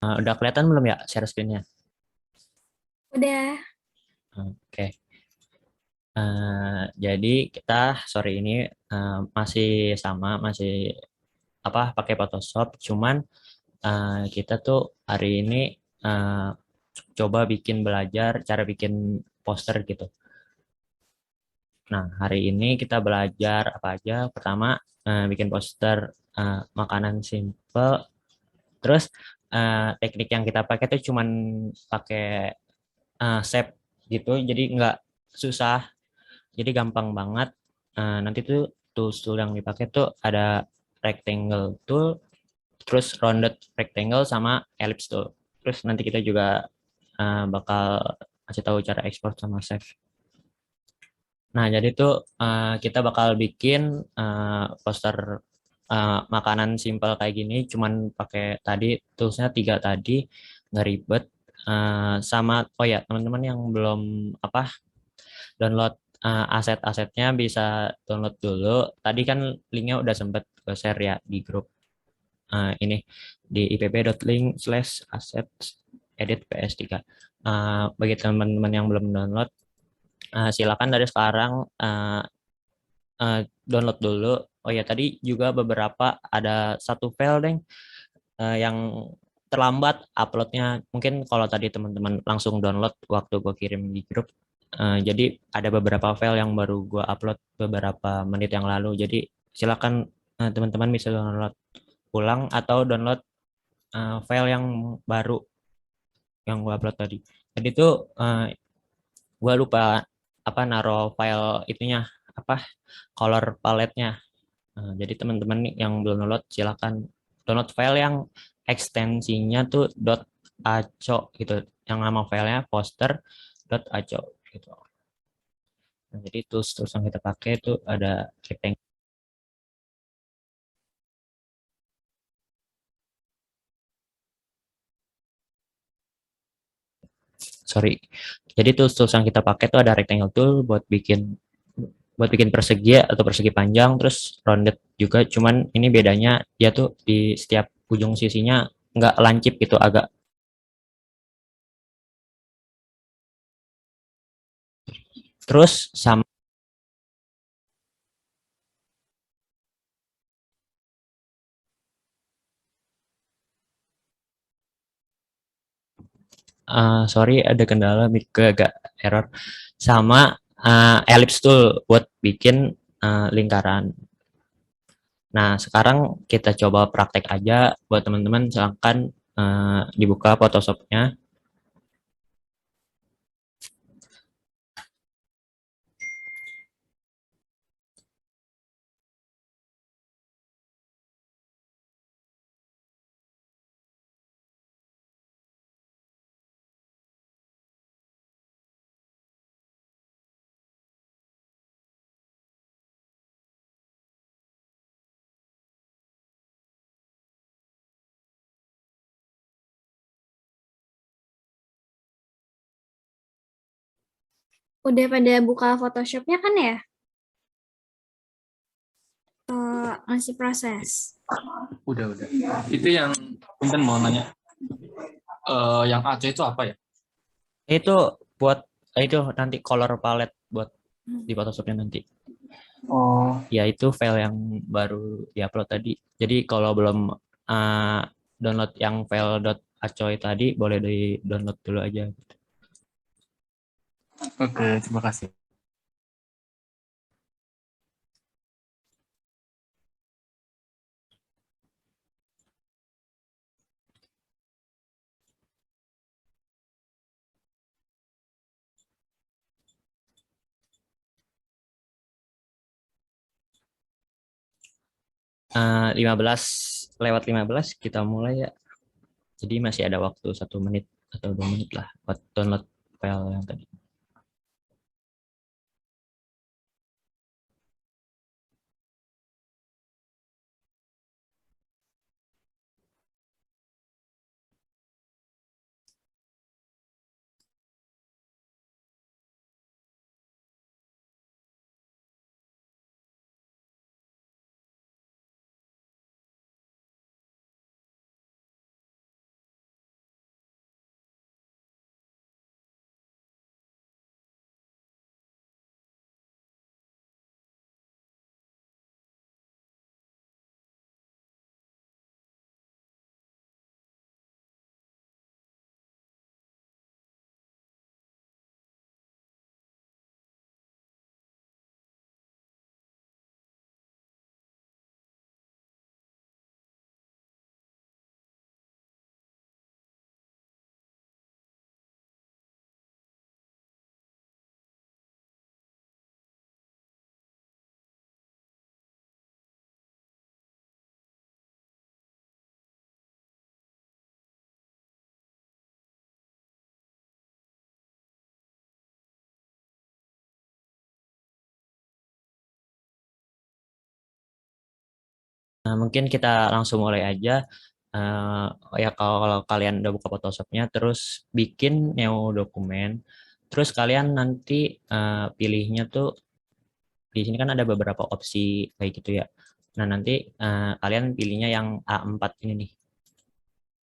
Udah kelihatan belum ya share screen-nya? Udah. Oke. Jadi kita sore ini masih sama, masih pakai Photoshop. Cuman kita tuh hari ini eh, coba bikin belajar cara bikin poster gitu. Nah, hari ini kita belajar apa aja? Pertama, bikin poster makanan simple. Terus teknik yang kita pakai tuh cuman pakai shape gitu, jadi nggak susah, jadi gampang banget. Nanti tuh tool yang dipakai tuh ada rectangle tool, terus rounded rectangle sama ellipse tool. Terus nanti kita juga bakal kasih tahu cara export sama save. Nah, jadi tuh kita bakal bikin poster makanan simpel kayak gini, cuman pakai tadi toolsnya tiga tadi, nggak ribet. Sama, oh ya teman-teman yang belum apa download aset-asetnya bisa download dulu. Tadi kan linknya udah sempet gue share ya di grup ini di ipb.link/asset edit ps3. Bagi teman-teman yang belum download, silakan dari sekarang eh, download dulu. Oh ya, tadi juga beberapa ada satu file deng yang terlambat uploadnya. Mungkin kalau tadi teman-teman langsung download waktu gue kirim di grup, jadi ada beberapa file yang baru gue upload beberapa menit yang lalu. Jadi silakan teman-teman bisa download ulang atau download file yang baru yang gue upload tadi. Jadi tuh gue lupa naro file itunya, apa color palette-nya. Jadi teman-teman nih yang belum download silakan download file yang ekstensinya tuh .aco gitu. Yang nama filenya poster.aco gitu. Nah, jadi tools yang kita pakai itu ada rectangle. Sorry. Jadi tools yang kita pakai itu ada rectangle tool buat bikin persegi atau persegi panjang, terus rounded juga. Cuman ini bedanya dia tuh di setiap ujung sisinya nggak lancip gitu, agak. Terus sama, sorry ada kendala mic agak error. Sama ellipse tool buat bikin lingkaran. Nah, sekarang kita coba praktek aja. Buat teman-teman silahkan dibuka Photoshop-nya. Udah pada buka Photoshopnya kan ya? Masih proses. Udah. Itu yang Punten mau nanya, yang Aceh itu apa ya? Itu buat itu nanti color palette buat di Photoshopnya nanti. Oh, Ya itu file yang baru diupload tadi. Jadi kalau belum uh, download yang file .acoy tadi, boleh di download dulu aja. oke, terima kasih. 15 lewat 15 kita mulai ya. Jadi masih ada waktu 1 menit atau 2 menit lah buat download file yang tadi. Mungkin kita langsung mulai aja. Ya kalau kalian udah buka Photoshopnya, terus bikin new dokumen, terus kalian nanti pilihnya tuh di sini kan ada beberapa opsi kayak gitu ya. Nah nanti kalian pilihnya yang A4 ini nih.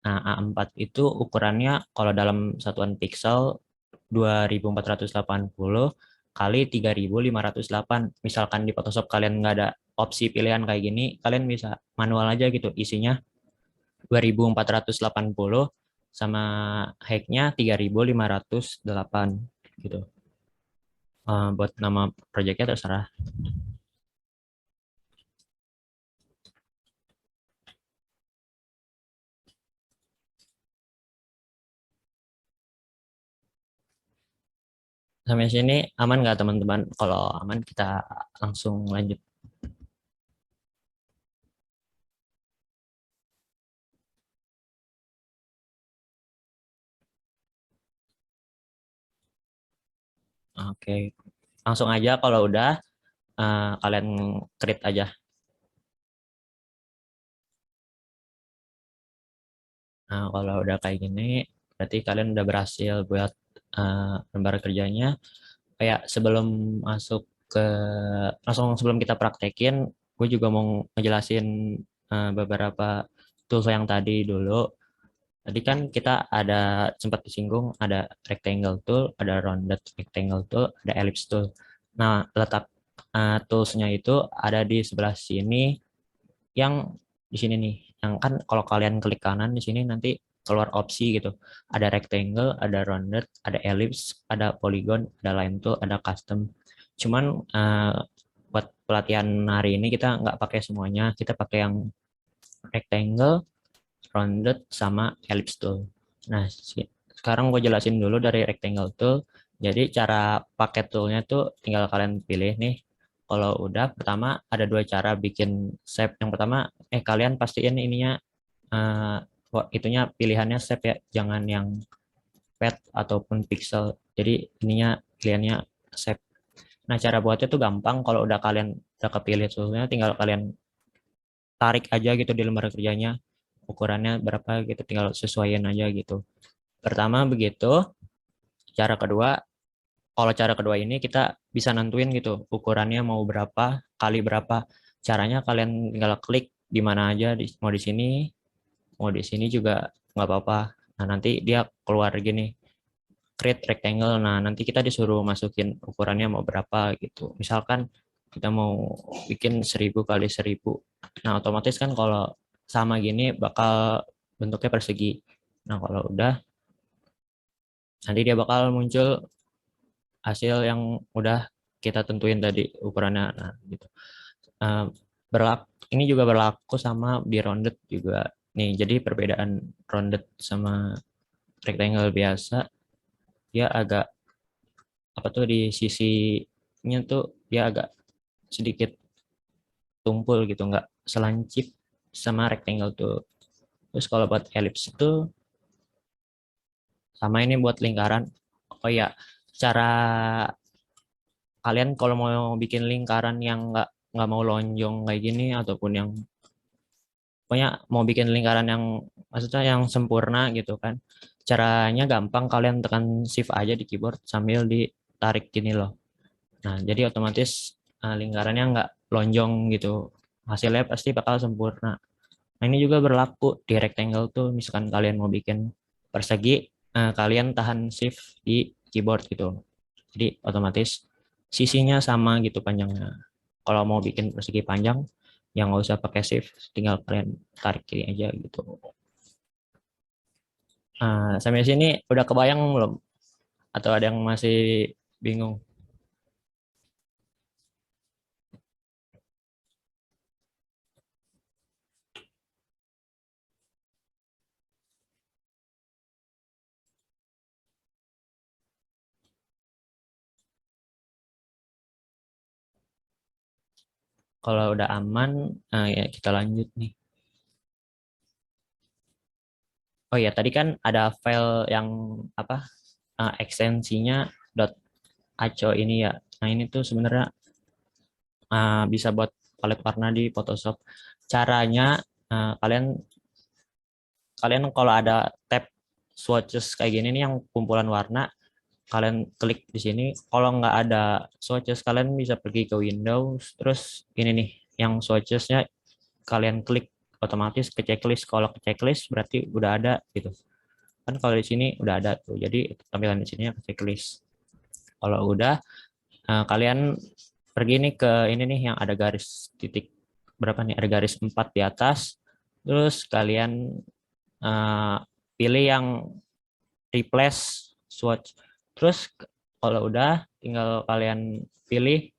Nah A4 itu ukurannya kalau dalam satuan pixel 2480 kali 3508. Misalkan di Photoshop kalian nggak ada opsi pilihan kayak gini, kalian bisa manual aja gitu. Isinya 2480 sama height-nya 3508 gitu. Buat nama projectnya terserah. Sampai sini aman nggak teman-teman? Kalau aman kita langsung lanjut. Oke, langsung aja kalau udah kalian create aja. Nah, kalau udah kayak gini, berarti kalian udah berhasil buat lembar kerjanya. Kayak sebelum masuk ke langsung sebelum kita praktekin, gue juga mau ngejelasin beberapa tools yang tadi dulu. Tadi kan kita ada sempat disinggung ada rectangle tool, ada rounded rectangle tool, ada ellipse tool. Nah, letak toolsnya itu ada di sebelah sini yang di sini nih. Yang kan kalau kalian klik kanan di sini nanti keluar opsi gitu. Ada rectangle, ada rounded, ada ellipse, ada polygon, ada line tool, ada custom. Cuman buat pelatihan hari ini kita nggak pakai semuanya, kita pakai yang rectangle, rounded, sama ellipse tool. Nah, sekarang gue jelasin dulu dari rectangle tool. Jadi cara pakai toolnya tuh tinggal kalian pilih nih. Kalau udah, pertama ada dua cara bikin shape. Yang pertama, kalian pastiin ininya, itunya pilihannya shape ya, jangan yang pet ataupun pixel. Jadi ininya pilihannya shape. Nah, cara buatnya tuh gampang. Kalau udah kalian udah kepilih toolnya, tinggal kalian tarik aja gitu di lembar kerjanya ukurannya berapa gitu, tinggal sesuaiin aja gitu. Pertama begitu. Cara kedua, kalau cara kedua ini kita bisa nentuin gitu ukurannya mau berapa kali berapa. Caranya kalian tinggal klik di mana aja, mau di sini, mau di sini juga nggak apa-apa. Nah nanti dia keluar gini, create rectangle. Nah nanti kita disuruh masukin ukurannya mau berapa gitu. Misalkan kita mau bikin 1000 kali 1000. Nah otomatis kan kalau sama gini bakal bentuknya persegi. Nah kalau udah nanti dia bakal muncul hasil yang udah kita tentuin tadi ukurannya. Nah gitu. Eh, ini juga berlaku sama di rounded juga nih. Jadi perbedaan rounded sama rectangle biasa, dia agak apa tuh di sisinya tuh dia agak sedikit tumpul gitu, nggak selancip sama rectangle tuh. Terus kalau buat ellipse itu sama ini buat lingkaran. Oh ya, cara kalian kalau mau bikin lingkaran yang nggak mau lonjong kayak gini ataupun yang pokoknya mau bikin lingkaran yang maksudnya yang sempurna gitu kan, caranya gampang, kalian tekan shift aja di keyboard sambil ditarik gini loh. Nah jadi otomatis lingkarannya nggak lonjong gitu, hasilnya pasti bakal sempurna. Nah ini juga berlaku di rectangle tuh, misalkan kalian mau bikin persegi, kalian tahan shift di keyboard gitu, jadi otomatis sisinya sama gitu panjangnya. Kalau mau bikin persegi panjang, yang nggak usah pakai shift, tinggal kalian tarik kiri aja gitu. Sampai sini udah kebayang belum? Atau ada yang masih bingung? Kalau udah aman, ya kita lanjut nih. Oh ya, tadi kan ada file yang apa ekstensinya .aco ini ya. Nah ini tuh sebenarnya bisa buat palet warna di Photoshop. caranya kalian kalau ada tab swatches kayak gini nih yang kumpulan warna, kalian klik di sini. Kalau nggak ada swatches, kalian bisa pergi ke Windows, terus ini nih yang swatchesnya kalian klik, otomatis ke checklist. Kalau ke checklist berarti udah ada gitu kan. Kalau di sini udah ada tuh, jadi tampilan di sini ke checklist. Kalau udah, kalian pergi nih ke ini nih yang ada garis titik berapa nih, ada garis 4 di atas, terus kalian uh, pilih yang replace swatch. Terus kalau udah, tinggal kalian pilih,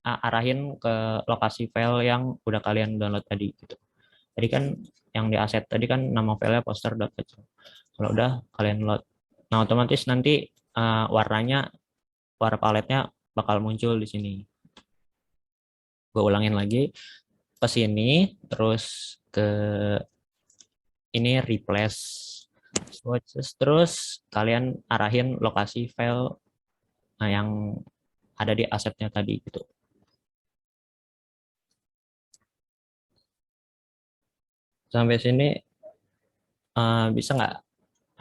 arahin ke lokasi file yang udah kalian download tadi gitu. Tadi kan yang di aset tadi kan nama filenya poster.pc. Kalau udah kalian load, nah otomatis nanti warnanya, warna paletnya bakal muncul di sini. Gue ulangin lagi, ke sini, terus ke ini replace swatches, terus kalian arahin lokasi file yang ada di asetnya tadi gitu. Sampai sini bisa nggak,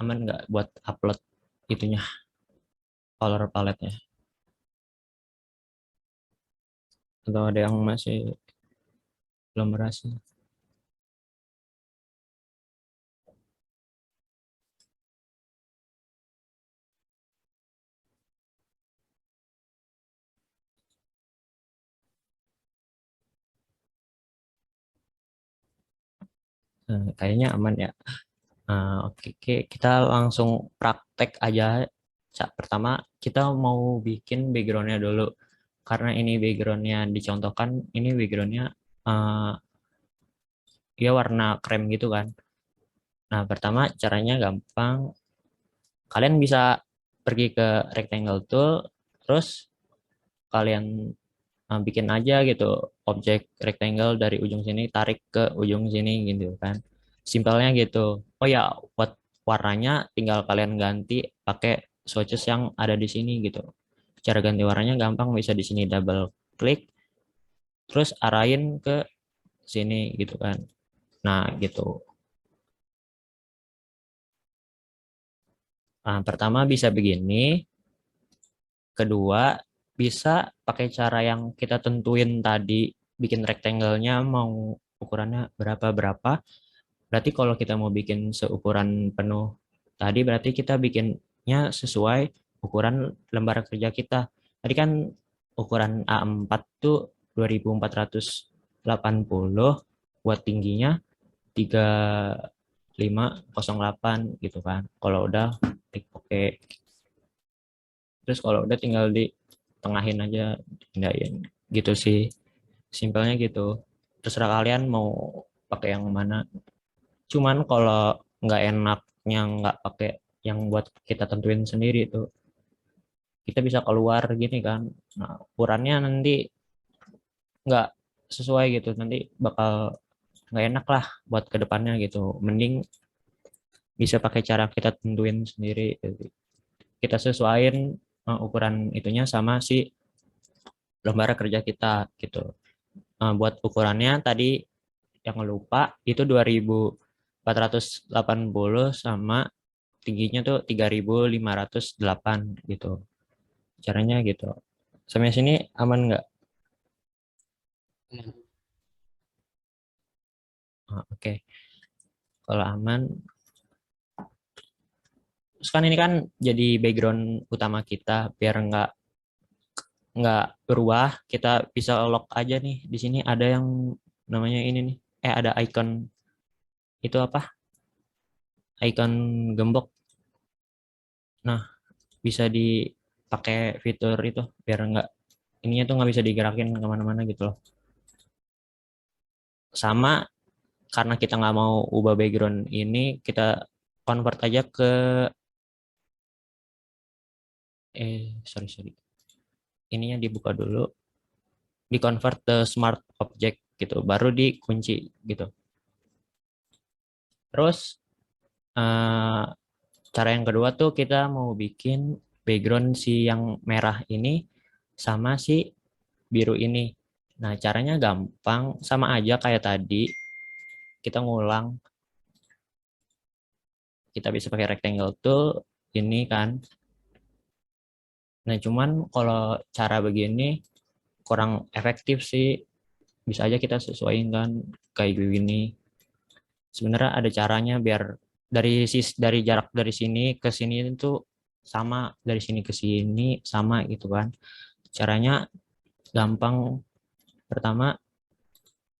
aman nggak buat upload itunya, color palette-nya? Atau ada yang masih belum berhasil? Kayaknya aman ya. Oke, kita langsung praktek aja. Pertama, kita mau bikin backgroundnya dulu. Karena ini backgroundnya dicontohkan, ini backgroundnya ya warna krem gitu kan. Nah, pertama caranya gampang. Kalian bisa pergi ke rectangle tool, terus kalian bikin aja gitu objek rectangle dari ujung sini, tarik ke ujung sini gitu kan. Simpelnya gitu. Oh ya, buat warnanya tinggal kalian ganti pakai swatches yang ada di sini gitu. Cara ganti warnanya gampang, bisa di sini double klik, terus arahin ke sini gitu kan. Nah, gitu. Nah, pertama bisa begini, kedua bisa pakai cara yang kita tentuin tadi, bikin rectangle-nya mau ukurannya berapa-berapa. Berarti kalau kita mau bikin seukuran penuh tadi, berarti kita bikinnya sesuai ukuran lembar kerja kita. Tadi kan ukuran A4 tuh 2480, buat tingginya 3508 gitu kan. Kalau udah klik oke. Terus kalau udah tinggal di tengahin aja, pindahin gitu sih. Simpelnya gitu. Terserah kalian mau pakai yang mana. Cuman kalau nggak enaknya nggak pakai yang buat kita tentuin sendiri tuh, kita bisa keluar gini kan. Nah, ukurannya nanti nggak sesuai gitu, nanti bakal nggak enak lah buat kedepannya gitu. Mending bisa pakai cara kita tentuin sendiri. Kita sesuaiin ukuran itunya sama si lembar kerja kita gitu. Buat ukurannya tadi yang lupa itu 2480 sama tingginya tuh 3508 gitu. Caranya gitu. Sampai sini aman nggak? Oke. Kalau aman, terus kan ini kan jadi background utama kita, biar nggak berubah, kita bisa lock aja nih. Di sini ada yang namanya ini nih. Ada icon itu apa? Icon gembok. Nah, bisa dipakai fitur itu biar nggak, ininya tuh nggak bisa digerakin kemana-mana gitu loh. Sama, karena kita nggak mau ubah background ini, kita convert aja ke sorry, ininya dibuka dulu, di convert ke smart object gitu, baru dikunci gitu. Terus eh, cara yang kedua tuh kita mau bikin background si yang merah ini sama si biru ini. Nah, caranya gampang, sama aja kayak tadi. kita ngulang, kita bisa pakai rectangle tool ini kan. Nah, cuman kalau cara begini kurang efektif sih. Bisa aja kita sesuaikan kan kayak gini. Sebenarnya ada caranya biar dari jarak dari sini ke sini itu sama, dari sini ke sini sama gitu kan. Caranya gampang. Pertama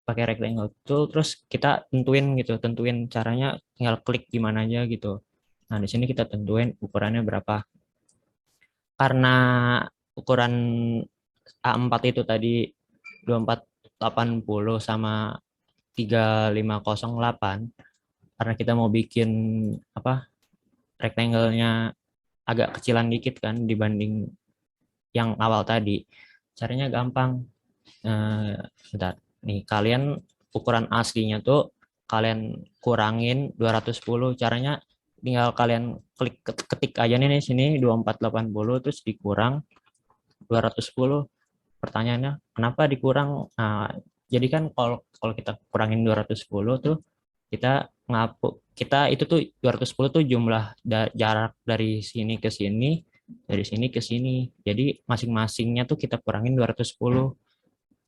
pakai rectangle tool, terus kita tentuin caranya, tinggal klik gimana aja gitu. Nah, di sini kita tentuin ukurannya berapa. Karena ukuran A4 itu tadi 2480 sama 3508, karena kita mau bikin apa, rectangle-nya agak kecilan dikit kan dibanding yang awal tadi. Caranya gampang. Bentar. Nih, kalian ukuran aslinya tuh kalian kurangin 210. Caranya tinggal kalian ketik aja nih di sini 2480 terus dikurang 210. Pertanyaannya kenapa dikurang? Nah, jadi kan kalau kalau kita kurangin 210 tuh kita itu tuh 210 tuh jumlah jarak dari sini ke sini, dari sini ke sini. Jadi masing-masingnya tuh kita kurangin 210.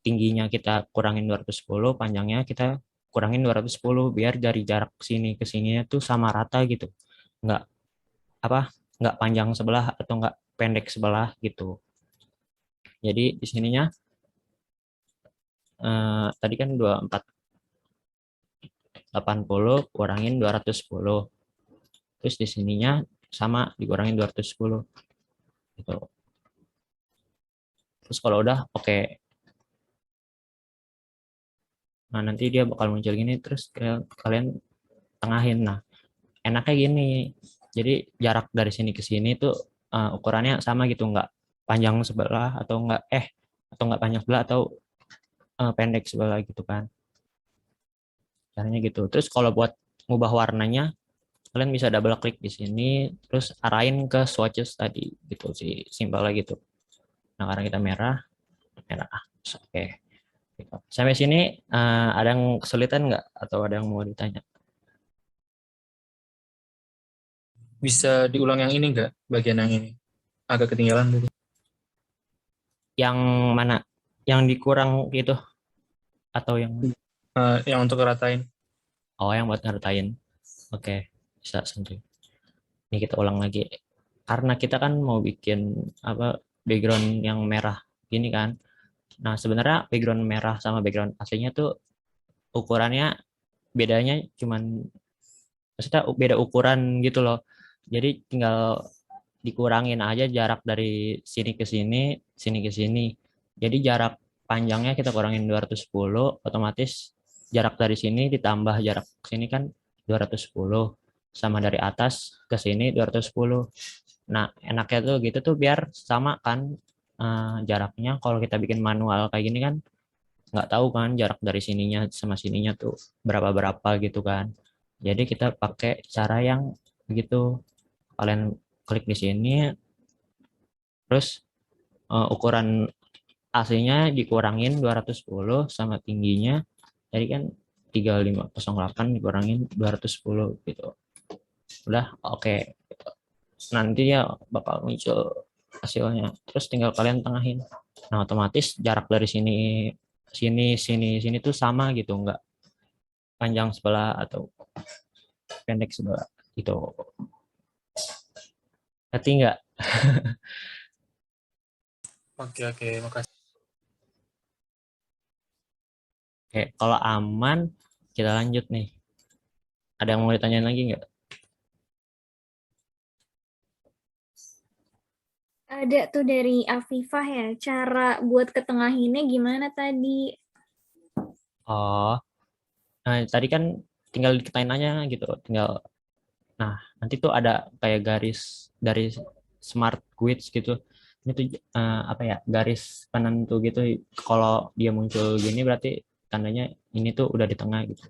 Tingginya kita kurangin 210, panjangnya kita kurangin 210 biar dari jarak sini ke sininya tuh sama rata gitu. Nggak apa, nggak panjang sebelah atau nggak pendek sebelah gitu. Jadi di sininya tadi kan 2480 kurangin 210. Terus di sininya sama dikurangin 210 gitu. Terus kalau udah oke. Nah, nanti dia bakal muncul gini terus kalian tengahin. Nah, enaknya gini. Jadi jarak dari sini ke sini tuh ukurannya sama gitu, nggak panjang sebelah atau nggak panjang sebelah atau pendek sebelah gitu kan. Caranya gitu. Terus kalau buat ngubah warnanya, kalian bisa double klik di sini, terus arahin ke swatches tadi gitu sih, simpelnya gitu. Nah, karena kita merah, merah. Oke. Gitu. Sampai sini ada yang kesulitan nggak atau ada yang mau ditanya? Bisa diulang yang ini nggak? Bagian yang ini. Agak ketinggalan tadi. Yang mana? Yang dikurang gitu atau yang Yang untuk ratain. yang buat ngertain? Oke, bisa santuy. Ini kita ulang lagi. Karena kita kan mau bikin apa, background yang merah gini kan. Nah, sebenarnya background merah sama background aslinya tuh ukurannya bedanya cuman, maksudnya beda ukuran gitu loh. Jadi tinggal dikurangin aja jarak dari sini ke sini, sini ke sini. Jadi jarak panjangnya kita kurangin 210, otomatis jarak dari sini ditambah jarak ke sini kan 210, sama dari atas ke sini 210. Nah, enaknya tuh gitu tuh biar sama kan jaraknya. Kalau kita bikin manual kayak gini kan nggak tahu kan jarak dari sininya sama sininya tuh berapa-berapa gitu kan. Jadi kita pakai cara yang begitu. Kalian klik di sini, terus ukuran aslinya dikurangin 210 sama tingginya. Jadi kan 3508 dikurangin 210 gitu. Udah oke. Nanti ya bakal muncul hasilnya. Terus tinggal kalian tengahin. Nah, otomatis jarak dari sini sini tuh sama gitu, nggak panjang sebelah atau pendek sebelah gitu. Ngerti nggak? Oke, makasih. Oke, kalau aman kita lanjut nih. Ada yang mau ditanyain lagi nggak? Ada tuh dari Afifah ya, cara buat ketengahinnya gimana tadi? Oh, nah tadi kan tinggal diketain aja gitu. Nah, nanti tuh ada kayak garis dari smart quiz gitu. Ini tuh apa ya, garis penentu gitu. Kalau dia muncul gini berarti tandanya ini tuh udah di tengah gitu.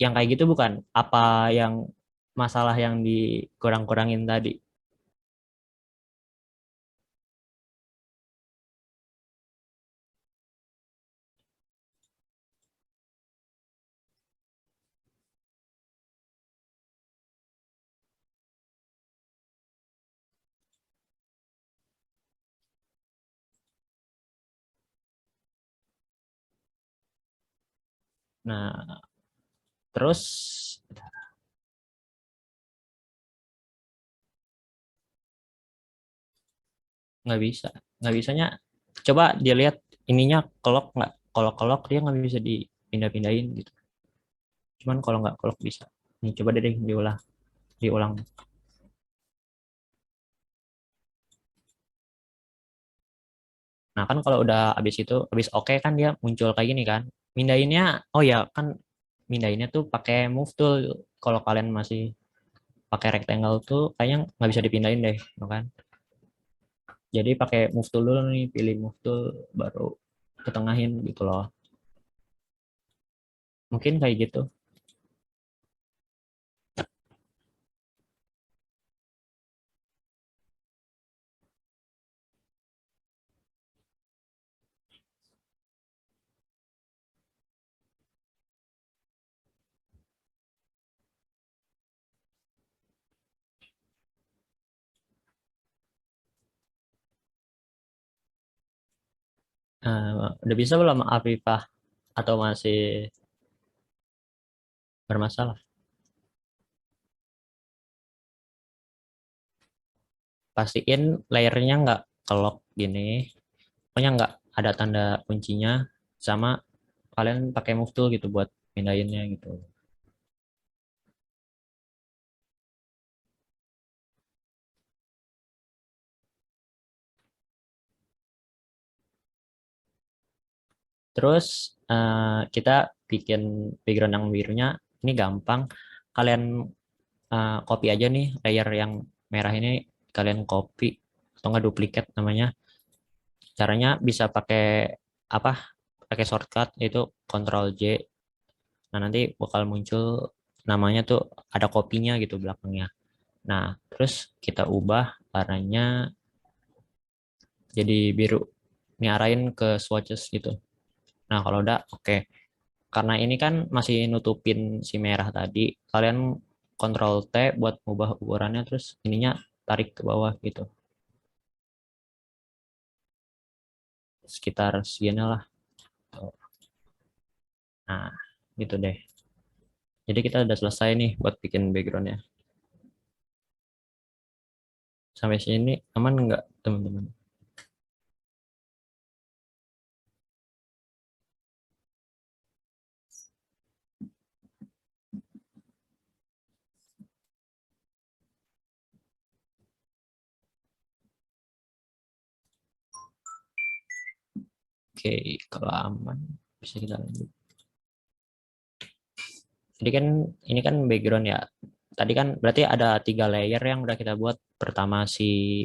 Yang kayak gitu bukan? Apa yang masalah yang dikurang-kurangin tadi? Nah, terus nggak bisa. Nggak bisanya, coba dia lihat ininya kelok nggak? Kalau kelok dia nggak bisa dipindah-pindahin gitu. Cuman kalau nggak kelok bisa. Nih, coba deh diulang. Diulang. Nah, kan kalau udah habis itu, habis oke kan dia muncul kayak gini kan. Mindahinnya, oh ya kan mindahinnya tuh pakai move tool. Kalau kalian masih pakai rectangle tuh kayaknya nggak bisa dipindahin deh, ya kan? Jadi pakai move tool dulu nih, pilih move tool baru ketengahin gitu loh. Mungkin kayak gitu. Udah bisa belum Afifah atau masih bermasalah? Pastiin layernya nggak kelok gini. Pokoknya nggak ada tanda kuncinya, sama kalian pakai move tool gitu buat pindahinnya gitu. Terus kita bikin background yang birunya ini gampang. Kalian copy aja nih layer yang merah ini, kalian copy atau nggak duplikat namanya. Caranya bisa pakai apa? Pakai shortcut yaitu Ctrl J. Nah, nanti bakal muncul namanya tuh ada kopinya gitu belakangnya. Nah, terus kita ubah warnanya jadi biru. Ini arahin ke swatches gitu. Nah, kalau udah oke. Karena ini kan masih nutupin si merah tadi, kalian Ctrl T buat ubah ukurannya, terus ininya tarik ke bawah gitu. Sekitar segini lah. Nah, gitu deh. Jadi kita udah selesai nih buat bikin backgroundnya. Sampai sini aman nggak, teman-teman? Oke, kalau aman bisa kita lanjut. Jadi kan ini kan background ya. Tadi kan berarti ada 3 layer yang udah kita buat. Pertama si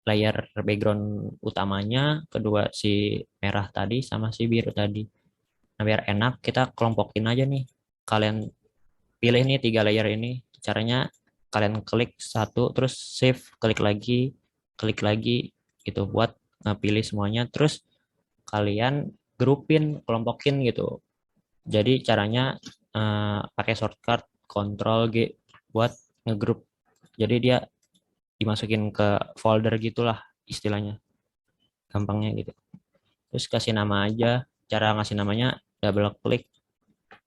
layer background utamanya, kedua si merah tadi, sama si biru tadi. Nah, biar enak kita kelompokin aja nih. Kalian pilih nih 3 layer ini. Caranya kalian klik satu, terus save, klik lagi gitu buat pilih semuanya. Terus kalian grupin, kelompokin gitu. Jadi caranya pakai shortcut Ctrl G buat ngegroup. Jadi dia dimasukin ke folder gitulah istilahnya, gampangnya gitu. Terus kasih nama aja. Cara ngasih namanya double klik,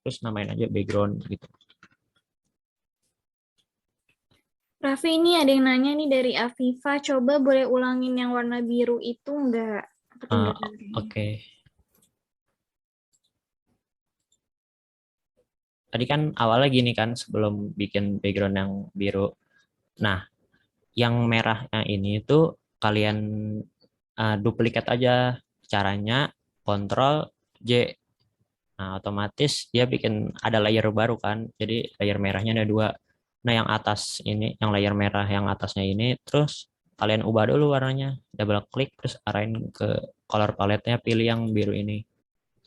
terus namain aja background gitu. Raffi, ini ada yang nanya nih dari Afifa, coba boleh ulangin yang warna biru itu enggak? Ketinggalan kayaknya. Oke. Tadi kan awalnya gini kan sebelum bikin background yang biru. Nah, yang merahnya ini tuh kalian duplikat aja. Caranya Ctrl J. Nah, otomatis dia bikin ada layer baru kan. Jadi layer merahnya ada 2. Nah, yang atas ini, yang layer merah yang atasnya ini, terus kalian ubah dulu warnanya. Double klik, terus arahin ke color palette-nya, pilih yang biru ini.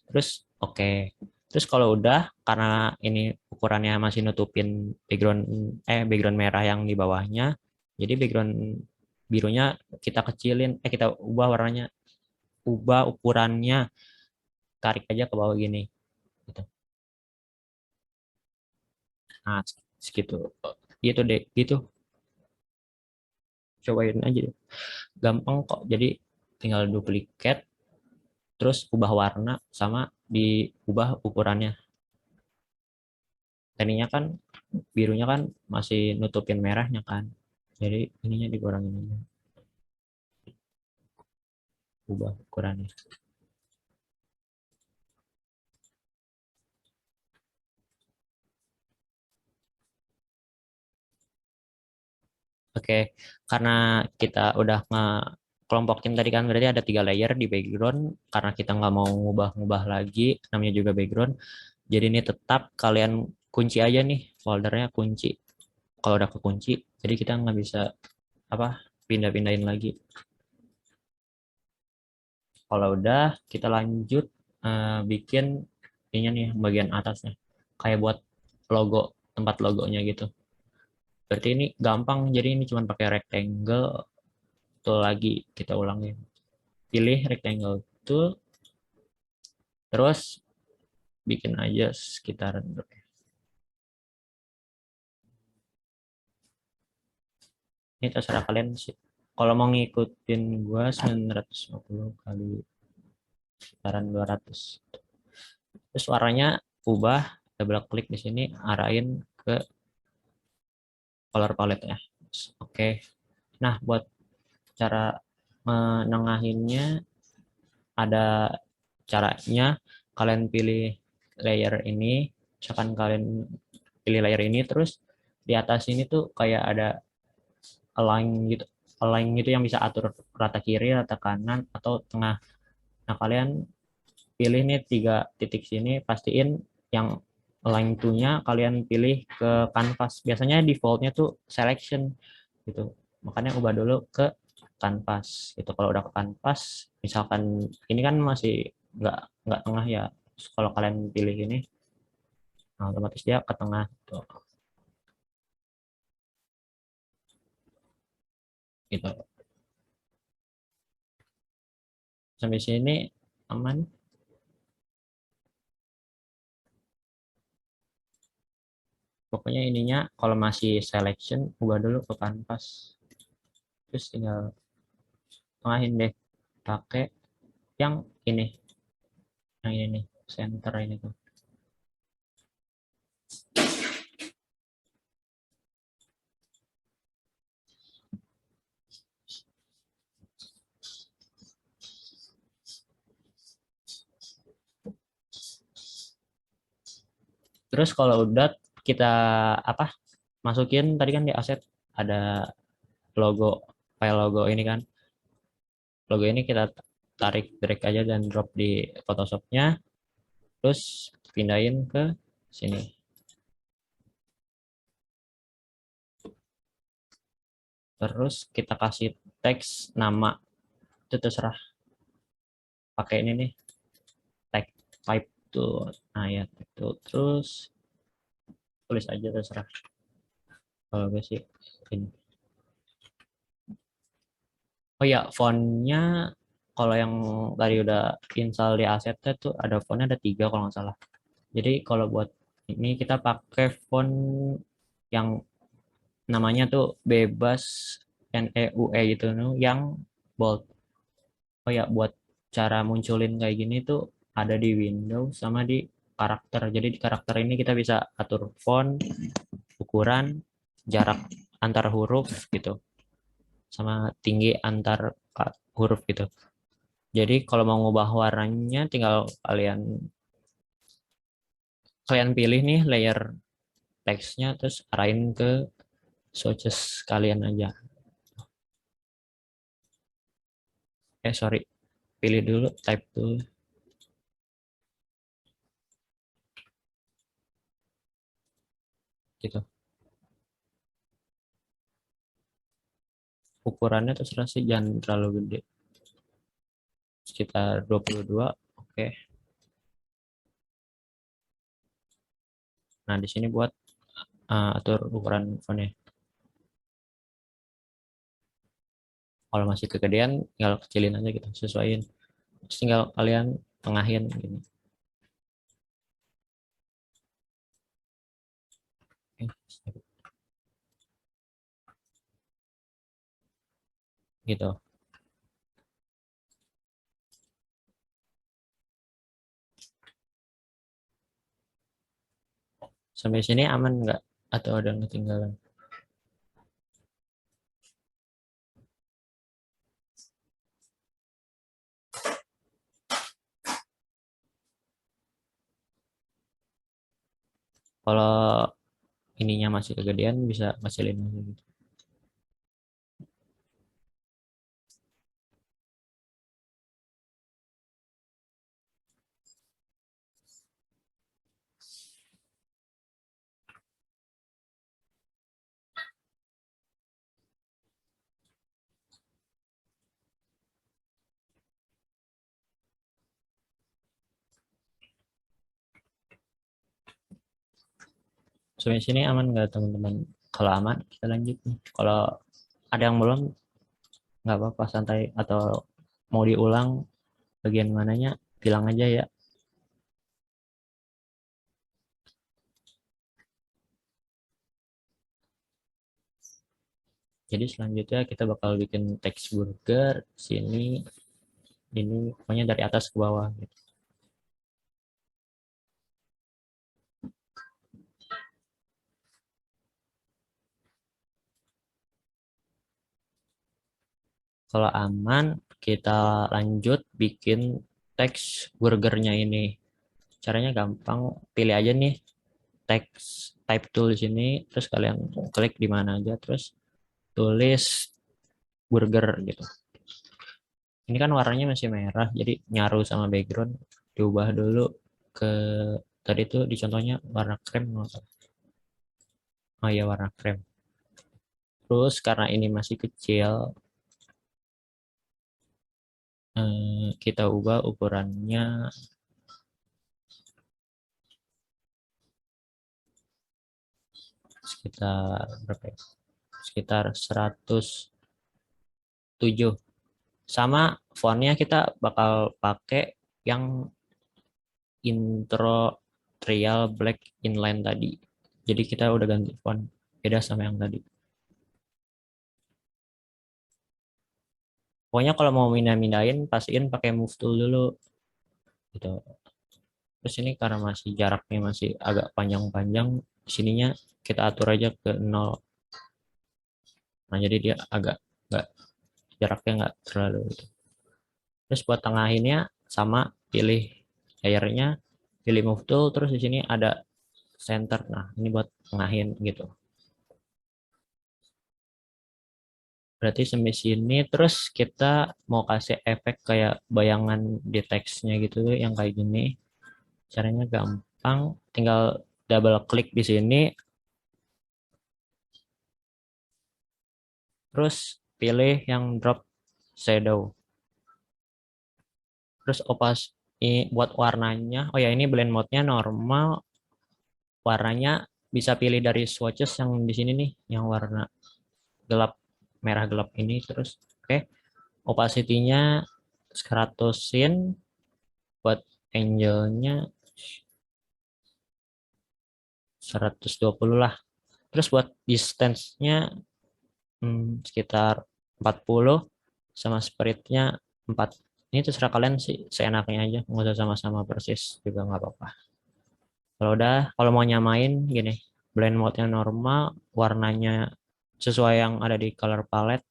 Terus oke. Terus kalau udah, karena ini ukurannya masih nutupin background background merah yang di bawahnya, jadi background birunya kita kecilin, kita ubah warnanya, ubah ukurannya, tarik aja ke bawah gini. Gitu. Nah, segitu. Gitu deh, gitu. Cobain aja deh. Gampang kok. Jadi tinggal duplikat, terus ubah warna sama diubah ukurannya. Tadinya kan birunya kan masih nutupin merahnya kan. Jadi ininya dikurangin aja. Ubah ukurannya. Oke, karena kita udah kelompokin tadi kan berarti ada 3 layer di background. Karena kita nggak mau ngubah-ngubah lagi, namanya juga background. Jadi ini tetap kalian kunci aja nih foldernya, kunci. Kalau udah kekunci, jadi kita nggak bisa apa pindah-pindahin lagi. Kalau udah, kita lanjut bikin ininya nih bagian atasnya, kayak buat logo, tempat logonya gitu. Berarti ini gampang, jadi ini cuma pakai rectangle tool lagi, kita ulangin. Pilih rectangle tool, terus bikin aja sekitaran. Ini terserah kalian sih. Kalau mau ngikutin gua 950 kali sekitaran 200. Terus warnanya ubah, double klik di sini, arahin ke color palette ya. Oke. Nah, buat cara menengahinnya ada caranya. Kalian pilih layer ini, misalkan kalian pilih layer ini, terus di atas ini tuh kayak ada align gitu yang bisa atur rata kiri, rata kanan, atau tengah. Nah, kalian pilih nih 3 titik sini, pastiin yang align to-nya kalian pilih ke canvas. Biasanya defaultnya tuh selection gitu. Makanya ubah dulu ke kanvas gitu. Kalau udah ke kanvas, misalkan ini kan masih nggak tengah ya. Terus kalau kalian pilih ini, nah otomatis dia ke tengah tuh. Gitu. Sampai sini aman. Pokoknya ininya kalau masih selection, ubah dulu ke kanvas. Terus tinggal tengahin deh pakai yang ini. Yang ini nih, center ini tuh. Terus kalau udah kita apa masukin tadi kan di aset ada logo, file logo ini kan. Logo ini kita tarik, drag aja dan drop di Photoshop-nya. Terus pindahin ke sini. Terus kita kasih teks nama. Itu terserah. Pakai ini nih. Tag type tuh. Nah ya, itu. Terus tulis aja terserah. Kalau gue sih ini. Oh ya, fontnya kalau yang tadi udah install di asetnya tuh ada fontnya ada 3 kalau nggak salah. Jadi kalau buat ini kita pakai font yang namanya tuh bebas NEUE gitu nih, yang bold. Oh ya, buat cara munculin kayak gini tuh ada di Windows sama di karakter. Jadi di karakter ini kita bisa atur font, ukuran, jarak antar huruf gitu, sama tinggi antar huruf gitu. Jadi kalau mau ngubah warnanya tinggal kalian kalian pilih nih layer teksnya, terus arahin ke swatches kalian aja. Sorry, pilih dulu type dulu gitu. Ukurannya terserah sih, jangan terlalu gede, sekitar 22. Oke. Nah, di sini buat atur ukuran fontnya. Kalau masih kegedean tinggal kecilin aja gitu, sesuaiin. Terus tinggal kalian tengahin gini. Gitu. Sampai sini aman nggak? Atau ada yang ketinggalan? Kalau ininya masih kegedean bisa kecilin aja gitu. Sampai sini aman nggak teman-teman? Kalau aman kita lanjut nih. Kalau ada yang belum nggak apa-apa, santai, atau mau diulang bagian mananya bilang aja ya. Jadi selanjutnya kita bakal bikin text burger sini, ini pokoknya dari atas ke bawah gitu. Kalau aman kita lanjut bikin text burgernya ini. Caranya gampang, pilih aja nih text type tool di sini, terus kalian klik di mana aja, terus tulis burger gitu. Ini kan warnanya masih merah, jadi nyaru sama background, diubah dulu ke tadi tuh di contohnya warna krem. Oh iya, warna krem. Terus karena ini masih kecil, kita ubah ukurannya sekitar berapa ya? Sekitar 107. Sama fontnya kita bakal pakai yang intro trial black inline tadi. Jadi kita udah ganti font, beda sama yang tadi. Pokoknya kalau mau mindahin pastiin pakai move tool dulu gitu. Terus ini karena masih jaraknya masih agak panjang-panjang, sininya kita atur aja ke 0. Nah, jadi dia agak nggak, jaraknya nggak terlalu gitu. Terus buat tengahinnya sama, pilih layernya, pilih move tool, terus di sini ada center. Nah, ini buat tengahin gitu. Berarti sampai sini, terus kita mau kasih efek kayak bayangan di teksnya gitu yang kayak gini. Caranya gampang, tinggal double klik di sini, terus pilih yang drop shadow. Terus opas ini buat warnanya. Oh ya, ini blend mode-nya normal. Warnanya bisa pilih dari swatches yang di sini nih, yang warna gelap, merah gelap ini. Terus oke, opacity-nya 100-in, buat angle-nya 120 lah. Terus buat distance-nya sekitar 40, sama spread-nya 4. Ini terserah kalian sih, seenaknya aja, nggak usah sama-sama persis juga nggak apa-apa. Kalau mau nyamain gini, blend mode-nya normal, warnanya sesuai yang ada di color palette,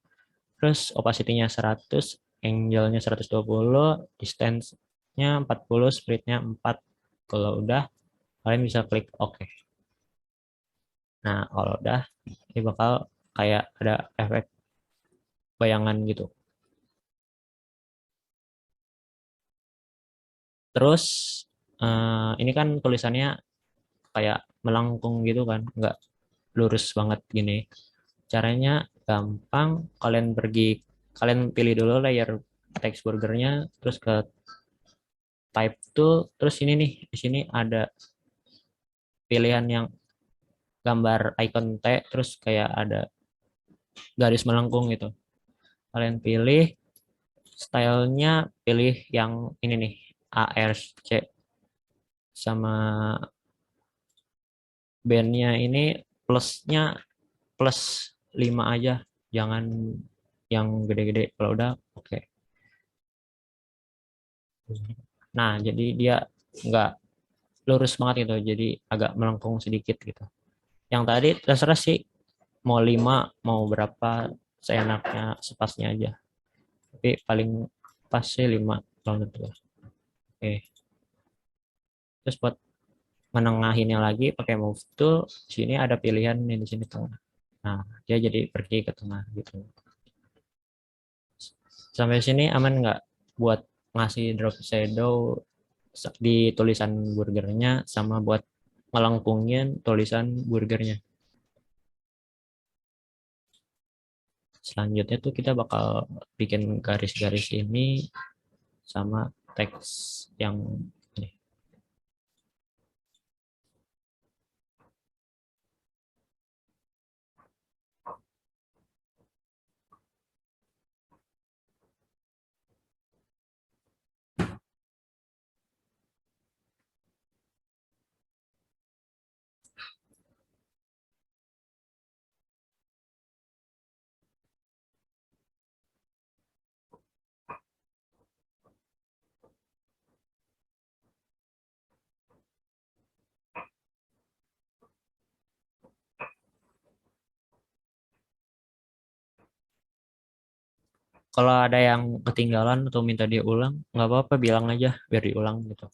terus opacity-nya 100, angle-nya 120, distance-nya 40, spread-nya 4. Kalau udah, kalian bisa klik OK. Nah, kalau udah, ini bakal kayak ada efek bayangan gitu. Terus ini kan tulisannya kayak melengkung gitu kan, nggak lurus banget gini. Caranya gampang, kalian pilih dulu layer text burgernya, terus ke type tool, terus ini nih, di sini ada pilihan yang gambar icon T, terus kayak ada garis melengkung gitu. Kalian pilih stylenya, pilih yang ini nih, ARC, sama bandnya ini plusnya plus 5 aja, jangan yang gede-gede. Kalau udah oke. Nah, jadi dia nggak lurus banget gitu, jadi agak melengkung sedikit gitu. Yang tadi terserah sih, mau 5 mau berapa, seenaknya, sepasnya aja. Tapi paling pas sih 5 kalau menurut gue. Oke. Terus buat menengahinnya lagi pakai move tool, sini ada pilihan nih di sini tengah. Nah, dia jadi pergi ke tengah gitu. Sampai sini aman nggak buat ngasih drop shadow di tulisan burgernya sama buat melengkungin tulisan burgernya. Selanjutnya tuh kita bakal bikin garis-garis ini sama teks yang ini. Kalau ada yang ketinggalan atau minta dia ulang, nggak apa-apa, bilang aja biar diulang gitu.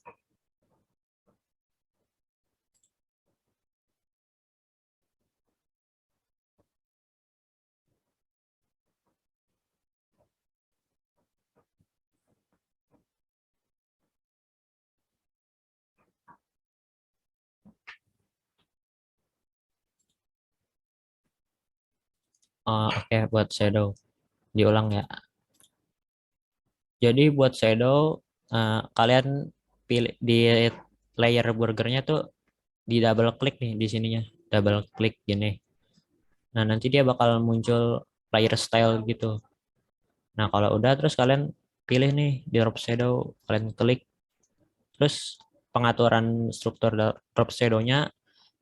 Oke, buat shadow diulang ya. Jadi buat shadow, kalian pilih di layer burgernya tuh, di double klik nih di sininya, double klik gini. Nah, nanti dia bakal muncul layer style gitu. Nah, kalau udah terus kalian pilih nih di drop shadow, kalian klik, terus pengaturan struktur drop shadow-nya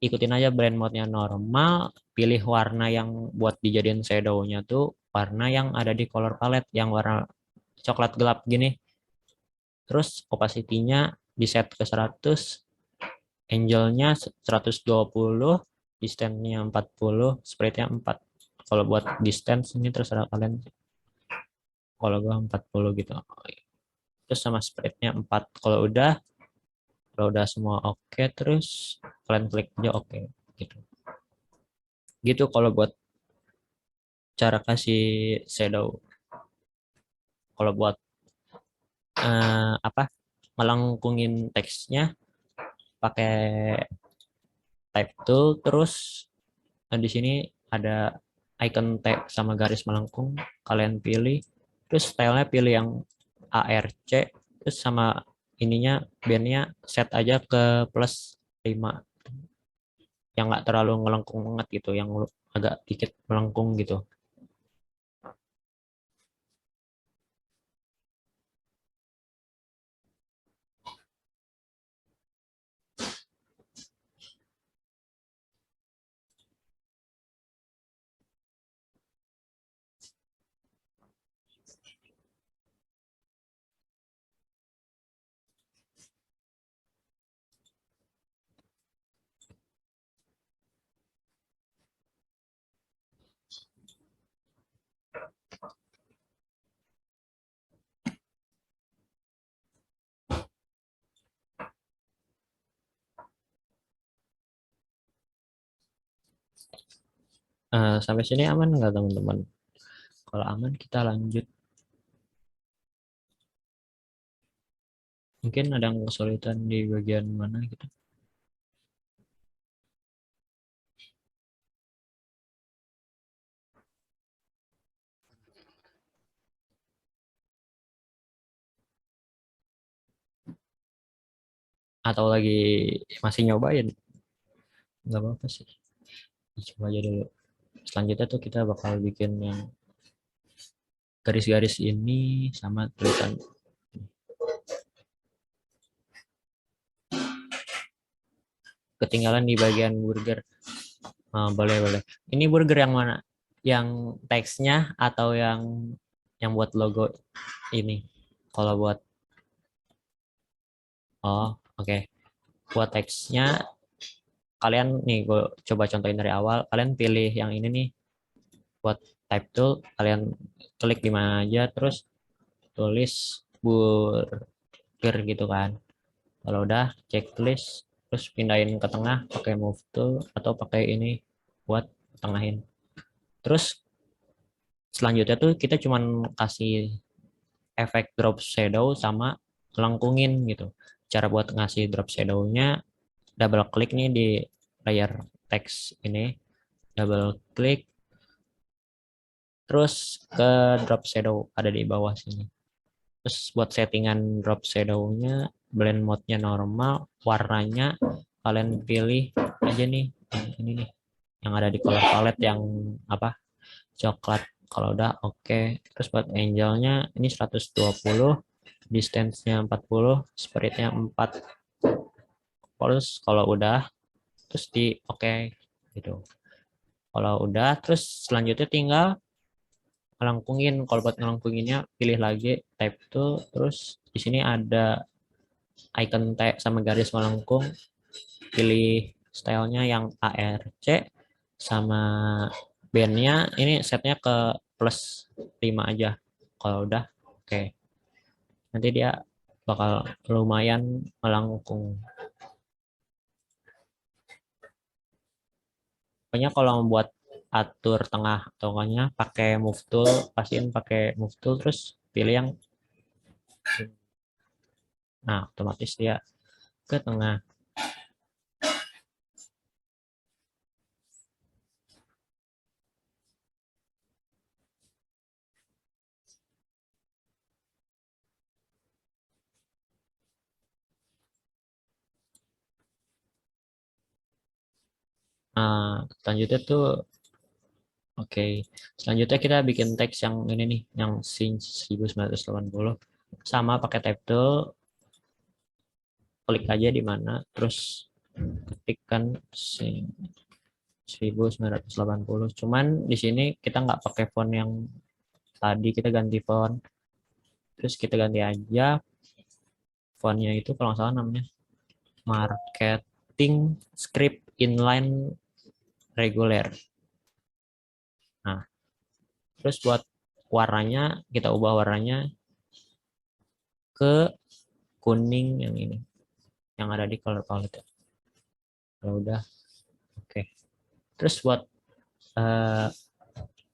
ikutin aja blend mode-nya normal, pilih warna yang buat dijadiin shadow-nya tuh warna yang ada di color palette yang warna coklat gelap gini. Terus opacity-nya di set ke 100, angle-nya 120, distance-nya 40, spread-nya 4. Kalau buat distance ini terserah kalian. Kalau gua 40 gitu. Terus sama spread-nya 4. Kalau udah semua oke, terus kalian klik aja oke gitu. Gitu kalau buat cara kasih shadow. Kalau buat apa? Melengkungin teksnya pakai type tool, terus di sini ada icon tab sama garis melengkung, kalian pilih, terus stylenya pilih yang ARC, terus sama ininya bandnya set aja ke +5, yang nggak terlalu melengkung banget gitu, yang agak dikit melengkung gitu. Sampai sini aman nggak teman-teman? Kalau aman kita lanjut. Mungkin ada yang kesulitan di bagian mana gitu. Atau lagi masih nyobain? Nggak apa-apa sih. Coba aja dulu. Selanjutnya tuh kita bakal bikin yang garis-garis ini sama tulisan. Ketinggalan di bagian burger. Boleh, boleh. Ini burger yang mana? Yang teksnya atau yang buat logo ini? Kalau buat, oh, oke. buat teksnya kalian nih, gue coba contohin dari awal. Kalian pilih yang ini nih, buat type tool, kalian klik di mana aja, terus tulis burger gitu kan. Kalau udah checklist, terus pindahin ke tengah pakai move tool atau pakai ini buat tengahin. Terus selanjutnya tuh kita cuman kasih efek drop shadow sama melengkungin gitu. Cara buat ngasih drop shadow-nya, double klik nih di layer teks ini, double klik, terus ke drop shadow ada di bawah sini. Terus buat settingan drop shadow-nya, blend mode-nya normal, warnanya kalian pilih aja nih, ini nih, yang ada di color palette yang apa, coklat. Kalau udah oke. Terus buat angle-nya ini 120, distance-nya 40, spread-nya 4. Terus kalau udah, terus di oke gitu. Kalau udah, terus selanjutnya tinggal ngelengkungin. Kalau buat ngelengkunginnya pilih lagi type tool, terus di sini ada icon T sama garis melengkung, pilih stylenya yang ARC, sama bandnya ini setnya ke +5 aja. Kalau udah oke, nanti dia bakal lumayan melengkung. Pokoknya kalau membuat atur tengah tengahnya pakai move tool, pastiin pakai move tool, terus pilih yang, nah otomatis dia ke tengah. Nah, selanjutnya tuh oke. Selanjutnya kita bikin teks yang ini nih, yang since 1980. Sama pakai type tool, klik aja di mana, terus ketikkan 1980. Cuman di sini kita nggak pakai font yang tadi, kita ganti font. Terus kita ganti aja fontnya itu, kalau nggak salah namanya marketing script inline regular. Nah, terus buat warnanya kita ubah warnanya ke kuning yang ini, yang ada di color palette. Kalau udah oke. Terus buat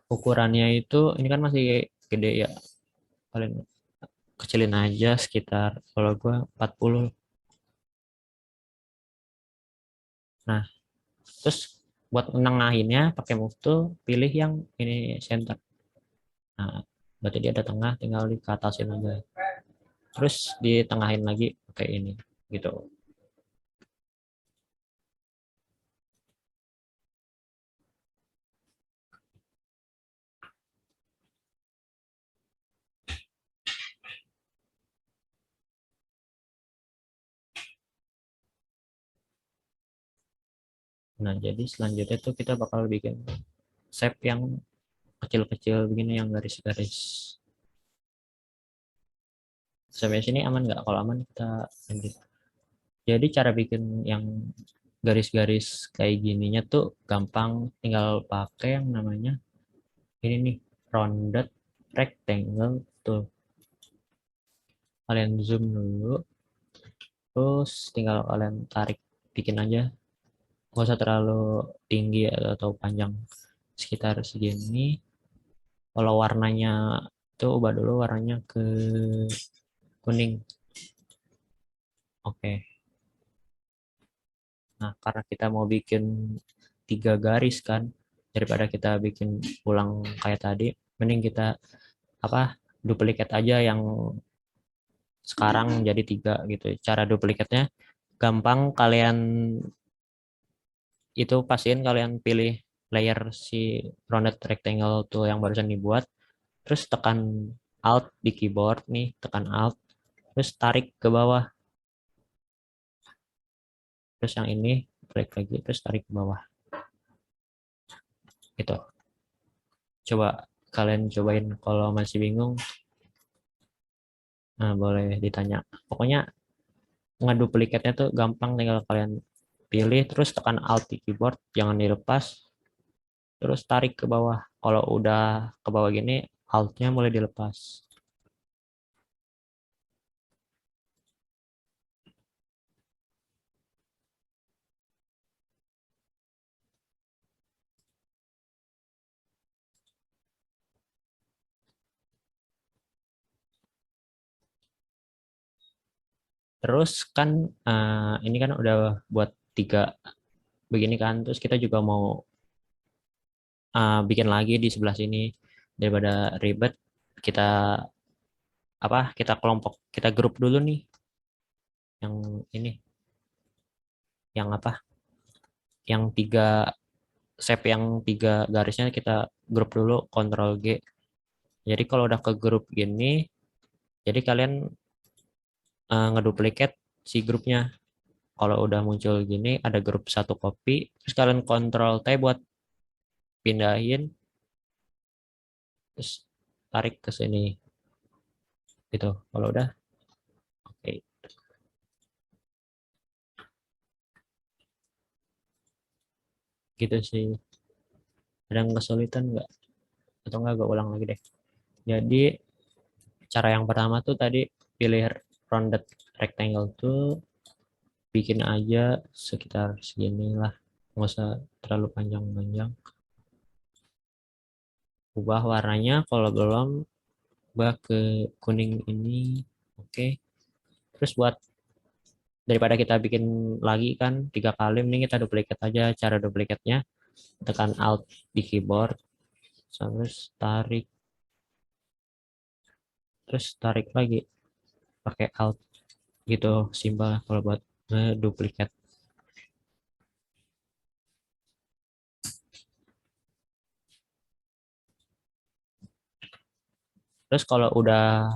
ukurannya itu, ini kan masih gede ya, paling kecilin aja sekitar, kalau gua 40. Nah, terus buat nengahinnya pakai move tool, pilih yang ini center. Nah, berarti dia ada tengah, tinggal dikatasin aja. Terus ditengahin lagi pakai ini gitu. Nah, jadi selanjutnya tuh kita bakal bikin shape yang kecil-kecil begini, yang garis-garis. Sampai sini aman nggak? Kalau aman kita lanjut. Jadi cara bikin yang garis-garis kayak gininya tuh gampang, tinggal pakai yang namanya ini nih, rounded rectangle tuh. Kalian zoom dulu, terus tinggal kalian tarik, bikin aja, nggak usah terlalu tinggi atau panjang, sekitar segini. Kalau warnanya tuh ubah dulu warnanya ke kuning. Oke. Nah, karena kita mau bikin 3 garis kan, daripada kita bikin ulang kayak tadi, mending kita duplikat aja yang sekarang jadi 3 gitu. Cara duplikatnya gampang, kalian itu pastiin kalian pilih layer si rounded rectangle tuh yang barusan dibuat, terus tekan Alt di keyboard nih, tekan Alt, terus tarik ke bawah. Terus yang ini klik lagi, terus tarik ke bawah. Gitu. Coba kalian cobain, kalau masih bingung, nah boleh ditanya. Pokoknya ngeduplikatnya tuh gampang, tinggal kalian pilih terus tekan Alt di keyboard, jangan dilepas, terus tarik ke bawah. Kalau udah ke bawah gini, Alt-nya mulai dilepas. Terus kan ini kan udah buat 3 begini kan, terus kita juga mau bikin lagi di sebelah sini. Daripada ribet, kita kita kelompok, kita grup dulu nih yang ini, yang yang 3 shape, yang 3 garisnya kita grup dulu, Ctrl G. Jadi kalau udah ke grup gini, jadi kalian ngeduplikat si grupnya. Kalau udah muncul gini, ada grup satu copy, terus kalian Ctrl T buat pindahin, terus tarik ke sini gitu. Kalau udah oke. Gitu sih. Ada yang kesulitan nggak? Atau nggak, gue ulang lagi deh. Jadi cara yang pertama tuh tadi, pilih rounded rectangle tuh, bikin aja sekitar segini lah, nggak usah terlalu panjang-panjang. Ubah warnanya, kalau belum ubah ke kuning ini. Oke. Terus buat, daripada kita bikin lagi kan 3 kali, mending kita duplikat aja. Cara duplikatnya, tekan Alt di keyboard, terus tarik lagi pakai Alt gitu, simpel kalau buat duplikat. Terus kalau udah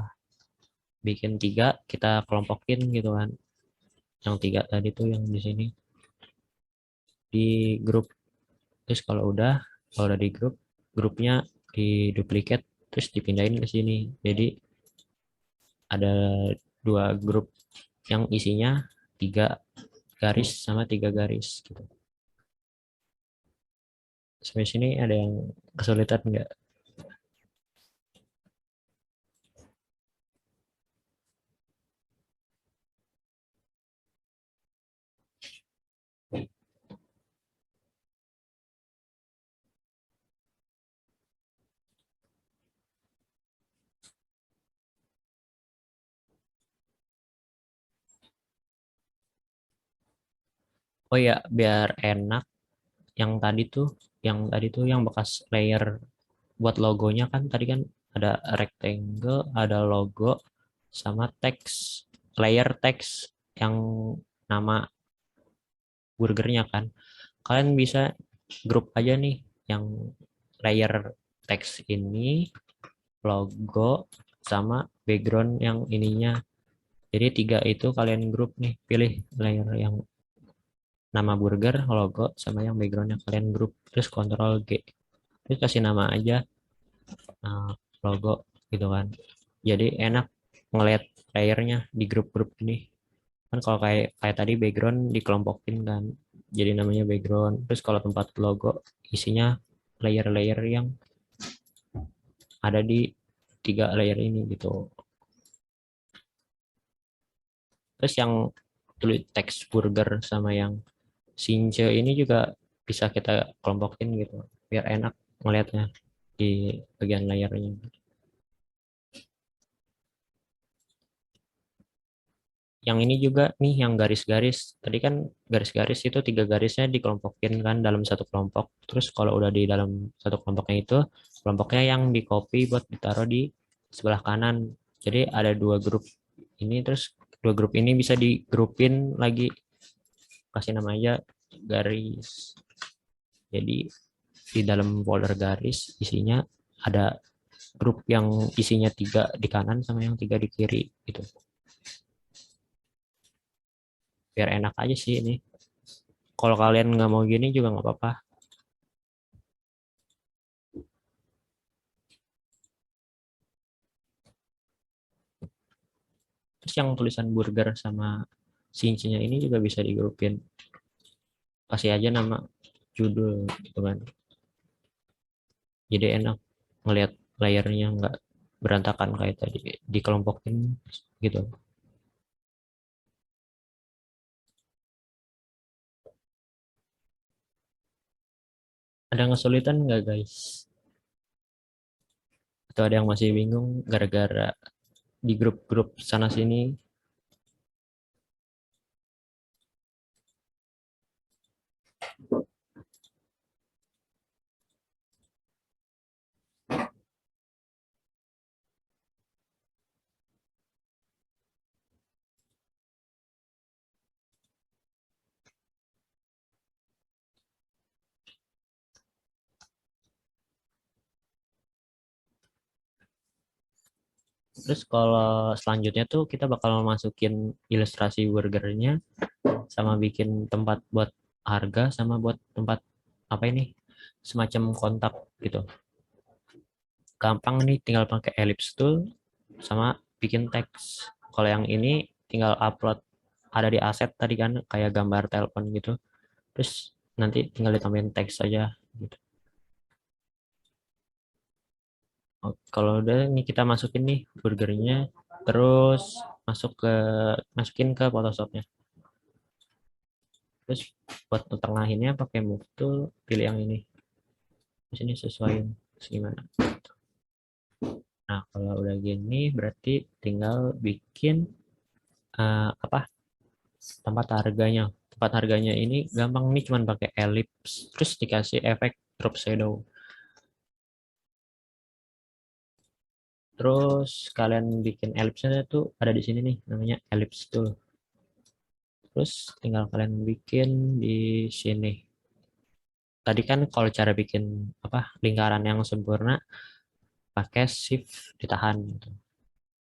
bikin 3, kita kelompokin gitu kan, yang 3 tadi tuh yang di sini di grup. Terus kalau udah di grup, grupnya di duplikat, terus dipindahin ke sini. Jadi ada 2 grup yang isinya 3 garis sama 3 garis gitu. Sampai sini ada yang kesulitan nggak? Oh ya, biar enak, yang tadi tuh yang bekas layer buat logonya kan, tadi kan ada rectangle, ada logo, sama teks, layer teks yang nama burgernya kan. Kalian bisa grup aja nih yang layer teks ini, logo, sama background yang ininya. Jadi 3 itu kalian grup nih, pilih layer yang nama burger, logo, sama yang background yang kalian grup, terus Ctrl G. Terus kasih nama aja eh, logo gitu kan. Jadi enak ngeliat layernya di grup-grup ini. Kan kalau kayak kayak tadi background dikelompokin kan. Jadi namanya background. Terus kalau tempat logo, isinya layer-layer yang ada di 3 layer ini gitu. Terus yang tulis teks burger sama yang Sinche ini juga bisa kita kelompokin gitu, biar enak ngelihatnya di bagian layarnya. Yang ini juga nih, yang garis-garis. Tadi kan garis-garis itu 3 garisnya dikelompokin kan dalam satu kelompok. Terus kalau udah di dalam satu kelompoknya itu, kelompoknya yang di copy buat ditaruh di sebelah kanan. Jadi ada 2 grup ini, terus 2 grup ini bisa digrupin lagi. Kasih nama aja garis. Jadi di dalam folder garis isinya ada grup yang isinya 3 di kanan sama yang 3 di kiri gitu. Biar enak aja sih ini. Kalau kalian nggak mau gini juga nggak apa-apa. Terus yang tulisan burger sama Scene-nya ini juga bisa digrupin. Kasih aja nama judul gitu kan. Jadi enak ngelihat layarnya nggak berantakan kayak tadi, dikelompokin gitu. Ada kesulitan nggak guys? Atau ada yang masih bingung gara-gara di grup-grup sana sini? Terus kalau selanjutnya tuh kita bakal masukin ilustrasi burgernya sama bikin tempat buat harga sama buat tempat apa ini, semacam kontak gitu. Gampang nih, tinggal pakai ellipse tool sama bikin teks. Kalau yang ini tinggal upload, ada di aset tadi kan kayak gambar telepon gitu. Terus nanti tinggal ditambahin teks aja gitu. Kalau udah ini kita masukin nih burgernya, terus masukin ke Photoshopnya. Terus buat tengahinnya pakai move tool, pilih yang ini. Di sini sesuaiin gimana. Nah, kalau udah gini berarti tinggal bikin apa? Tempat harganya. Tempat harganya ini gampang nih, cuman pakai ellipse terus dikasih efek drop shadow. Terus kalian bikin ellipse-nya tuh ada di sini nih, namanya ellipse tool. Terus tinggal kalian bikin di sini. Tadi kan kalau cara bikin apa lingkaran yang sempurna pakai shift ditahan gitu.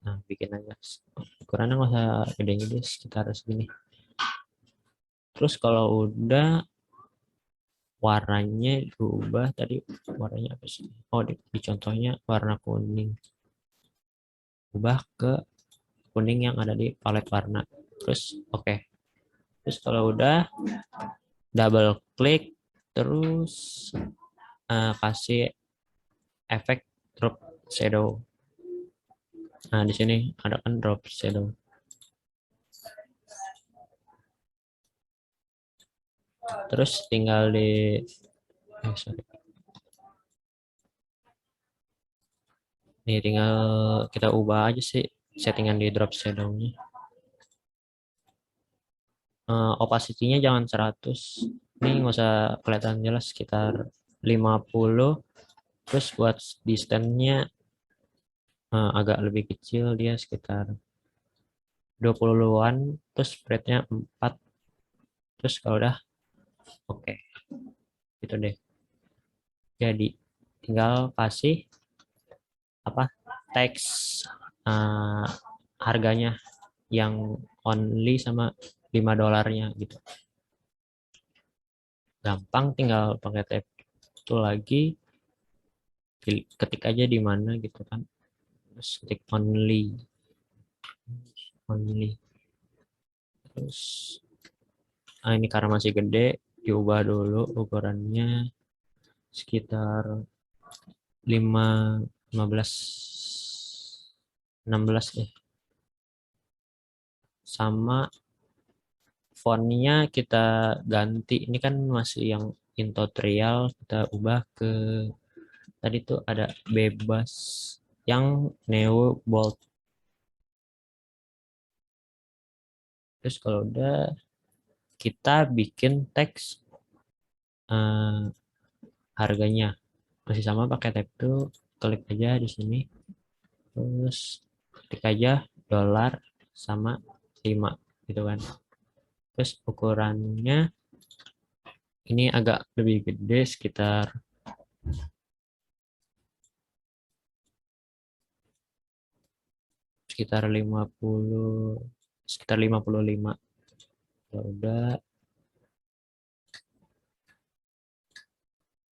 Nah, bikin aja. Ukurannya nggak usah gede-gede, sekitar segini. Terus kalau udah warnanya diubah, tadi warnanya apa sih? Oh, di contohnya warna kuning. Ubah ke kuning yang ada di palet warna. Terus oke. Terus kalau udah double klik, terus kasih efek drop shadow. Nah, di sini ada kan drop shadow. Terus tinggal sorry. Nih tinggal kita ubah aja sih settingan di drop shadow-nya. Opacity-nya jangan 100. Ini nggak usah kelihatan jelas, sekitar 50. Terus buat distance-nya agak lebih kecil, dia sekitar 20-an. Terus spread-nya 4. Terus kalau udah oke. Gitu deh. Jadi tinggal kasih apa teks harganya yang only sama $5 gitu. Gampang, tinggal pakai tab itu lagi, ketik aja di mana gitu kan. Terus ketik only. Terus ini karena masih gede, diubah dulu ukurannya sekitar 15 16 deh. Sama fontnya kita ganti, ini kan masih yang in tutorial, kita ubah ke tadi tuh ada bebas yang neo bold. Terus kalau udah kita bikin teks harganya masih sama pakai tab tuh, klik aja di sini, terus ketik aja dolar sama 5 gitu kan. Terus ukurannya ini agak lebih gede, sekitar 55. Ya udah,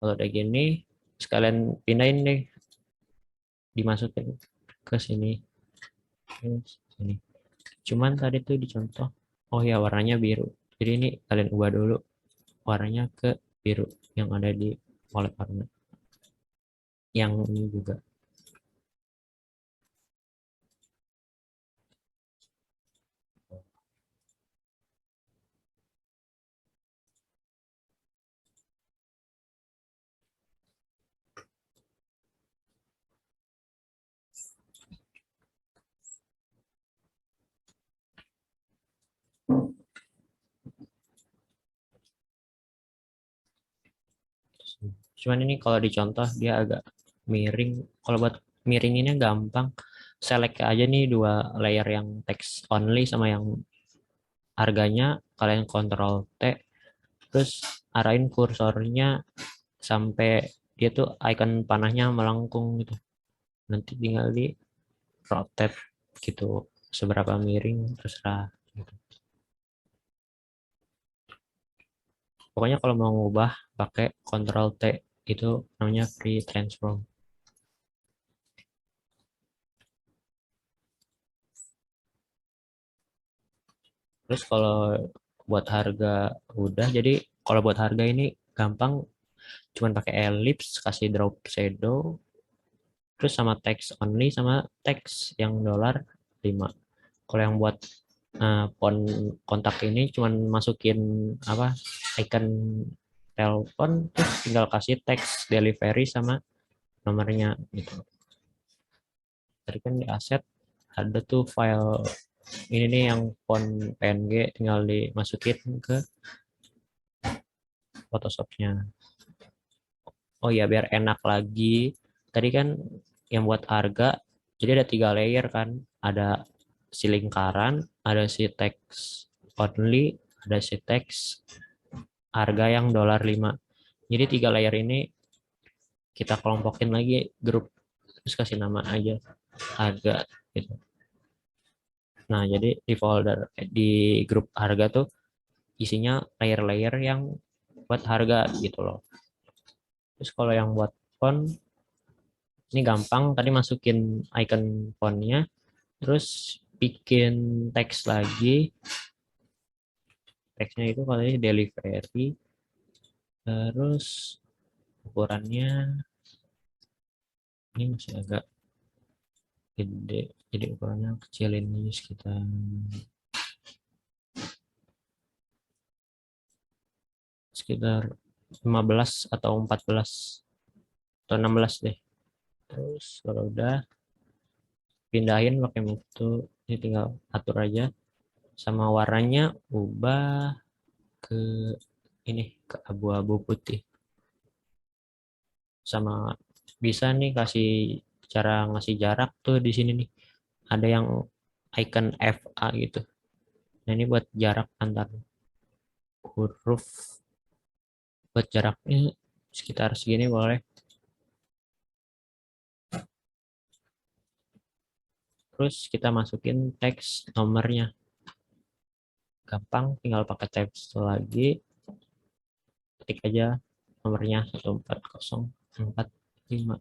kalau udah gini sekalian pindahin deh, dimasukin ke sini. Terus sini. Cuman tadi tuh dicontoh Oh ya, warnanya biru. Jadi ini kalian ubah dulu warnanya ke biru yang ada di wallet warna. Yang ini juga. Cuman ini kalau dicontoh dia agak miring. Kalau buat miringinnya gampang. Select aja nih dua layer yang text only sama yang harganya. Kalian Ctrl T. Terus arahin kursornya sampai dia tuh icon panahnya melengkung gitu. Nanti tinggal di rotate gitu. Seberapa miring terserah. Gitu. Pokoknya kalau mau ngubah pakai Ctrl T itu namanya free transform. Terus kalau buat harga udah, jadi kalau buat harga ini gampang, cuman pakai ellipse, kasih drop shadow, terus sama text only sama text yang $5. Kalau yang buat font kontak ini cuman masukin apa icon telepon, terus tinggal kasih text delivery sama nomornya gitu. Tadi kan di aset ada tuh file ini nih yang font PNG, tinggal dimasukin ke Photoshopnya. Oh ya, biar enak lagi. Tadi kan yang buat harga, jadi ada 3 layer kan. Ada si lingkaran, ada si text only, ada si text harga yang $5. Jadi 3 layer ini kita kelompokin lagi grup, terus kasih nama aja harga gitu. Nah, jadi di folder di grup harga tuh isinya layer-layer yang buat harga gitu loh. Terus kalau yang buat font ini gampang, tadi masukin icon fontnya, terus bikin teks lagi. Teksnya itu kalau ini delivery, terus ukurannya ini masih agak gede, jadi ukurannya kecilin ini sekitar 15 atau 14 atau 16 deh. Terus kalau udah pindahin pakai move to, ini tinggal atur aja sama warnanya, ubah ke ini ke abu-abu putih. Sama bisa nih kasih cara ngasih jarak tuh di sini nih. Ada yang icon FA gitu. Nah, ini buat jarak antar huruf. Buat jaraknya sekitar segini boleh. Terus kita masukin teks nomornya. Gampang, tinggal pakai teks lagi. Ketik aja nomornya 140445.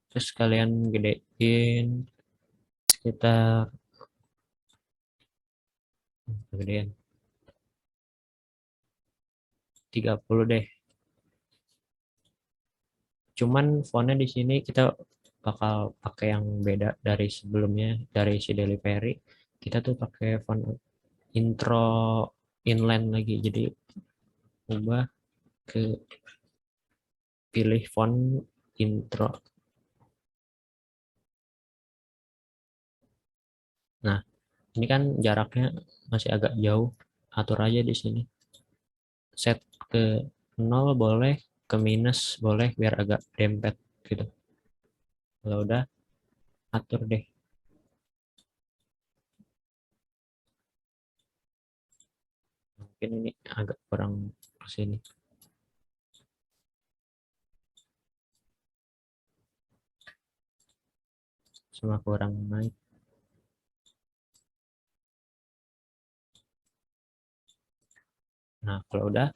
Terus kalian gedein sekitar gedein 30 deh. Cuman fontnya di sini kita bakal pakai yang beda dari sebelumnya, dari si delivery. Kita tuh pakai font intro inline lagi. Jadi ubah ke pilih font intro. Nah, ini kan jaraknya masih agak jauh. Atur aja di sini. Set ke 0 boleh, ke minus boleh biar agak dempet gitu. Kalau udah atur deh. Mungkin ini agak kurang ke sini. Sama kurang naik. Nah, kalau udah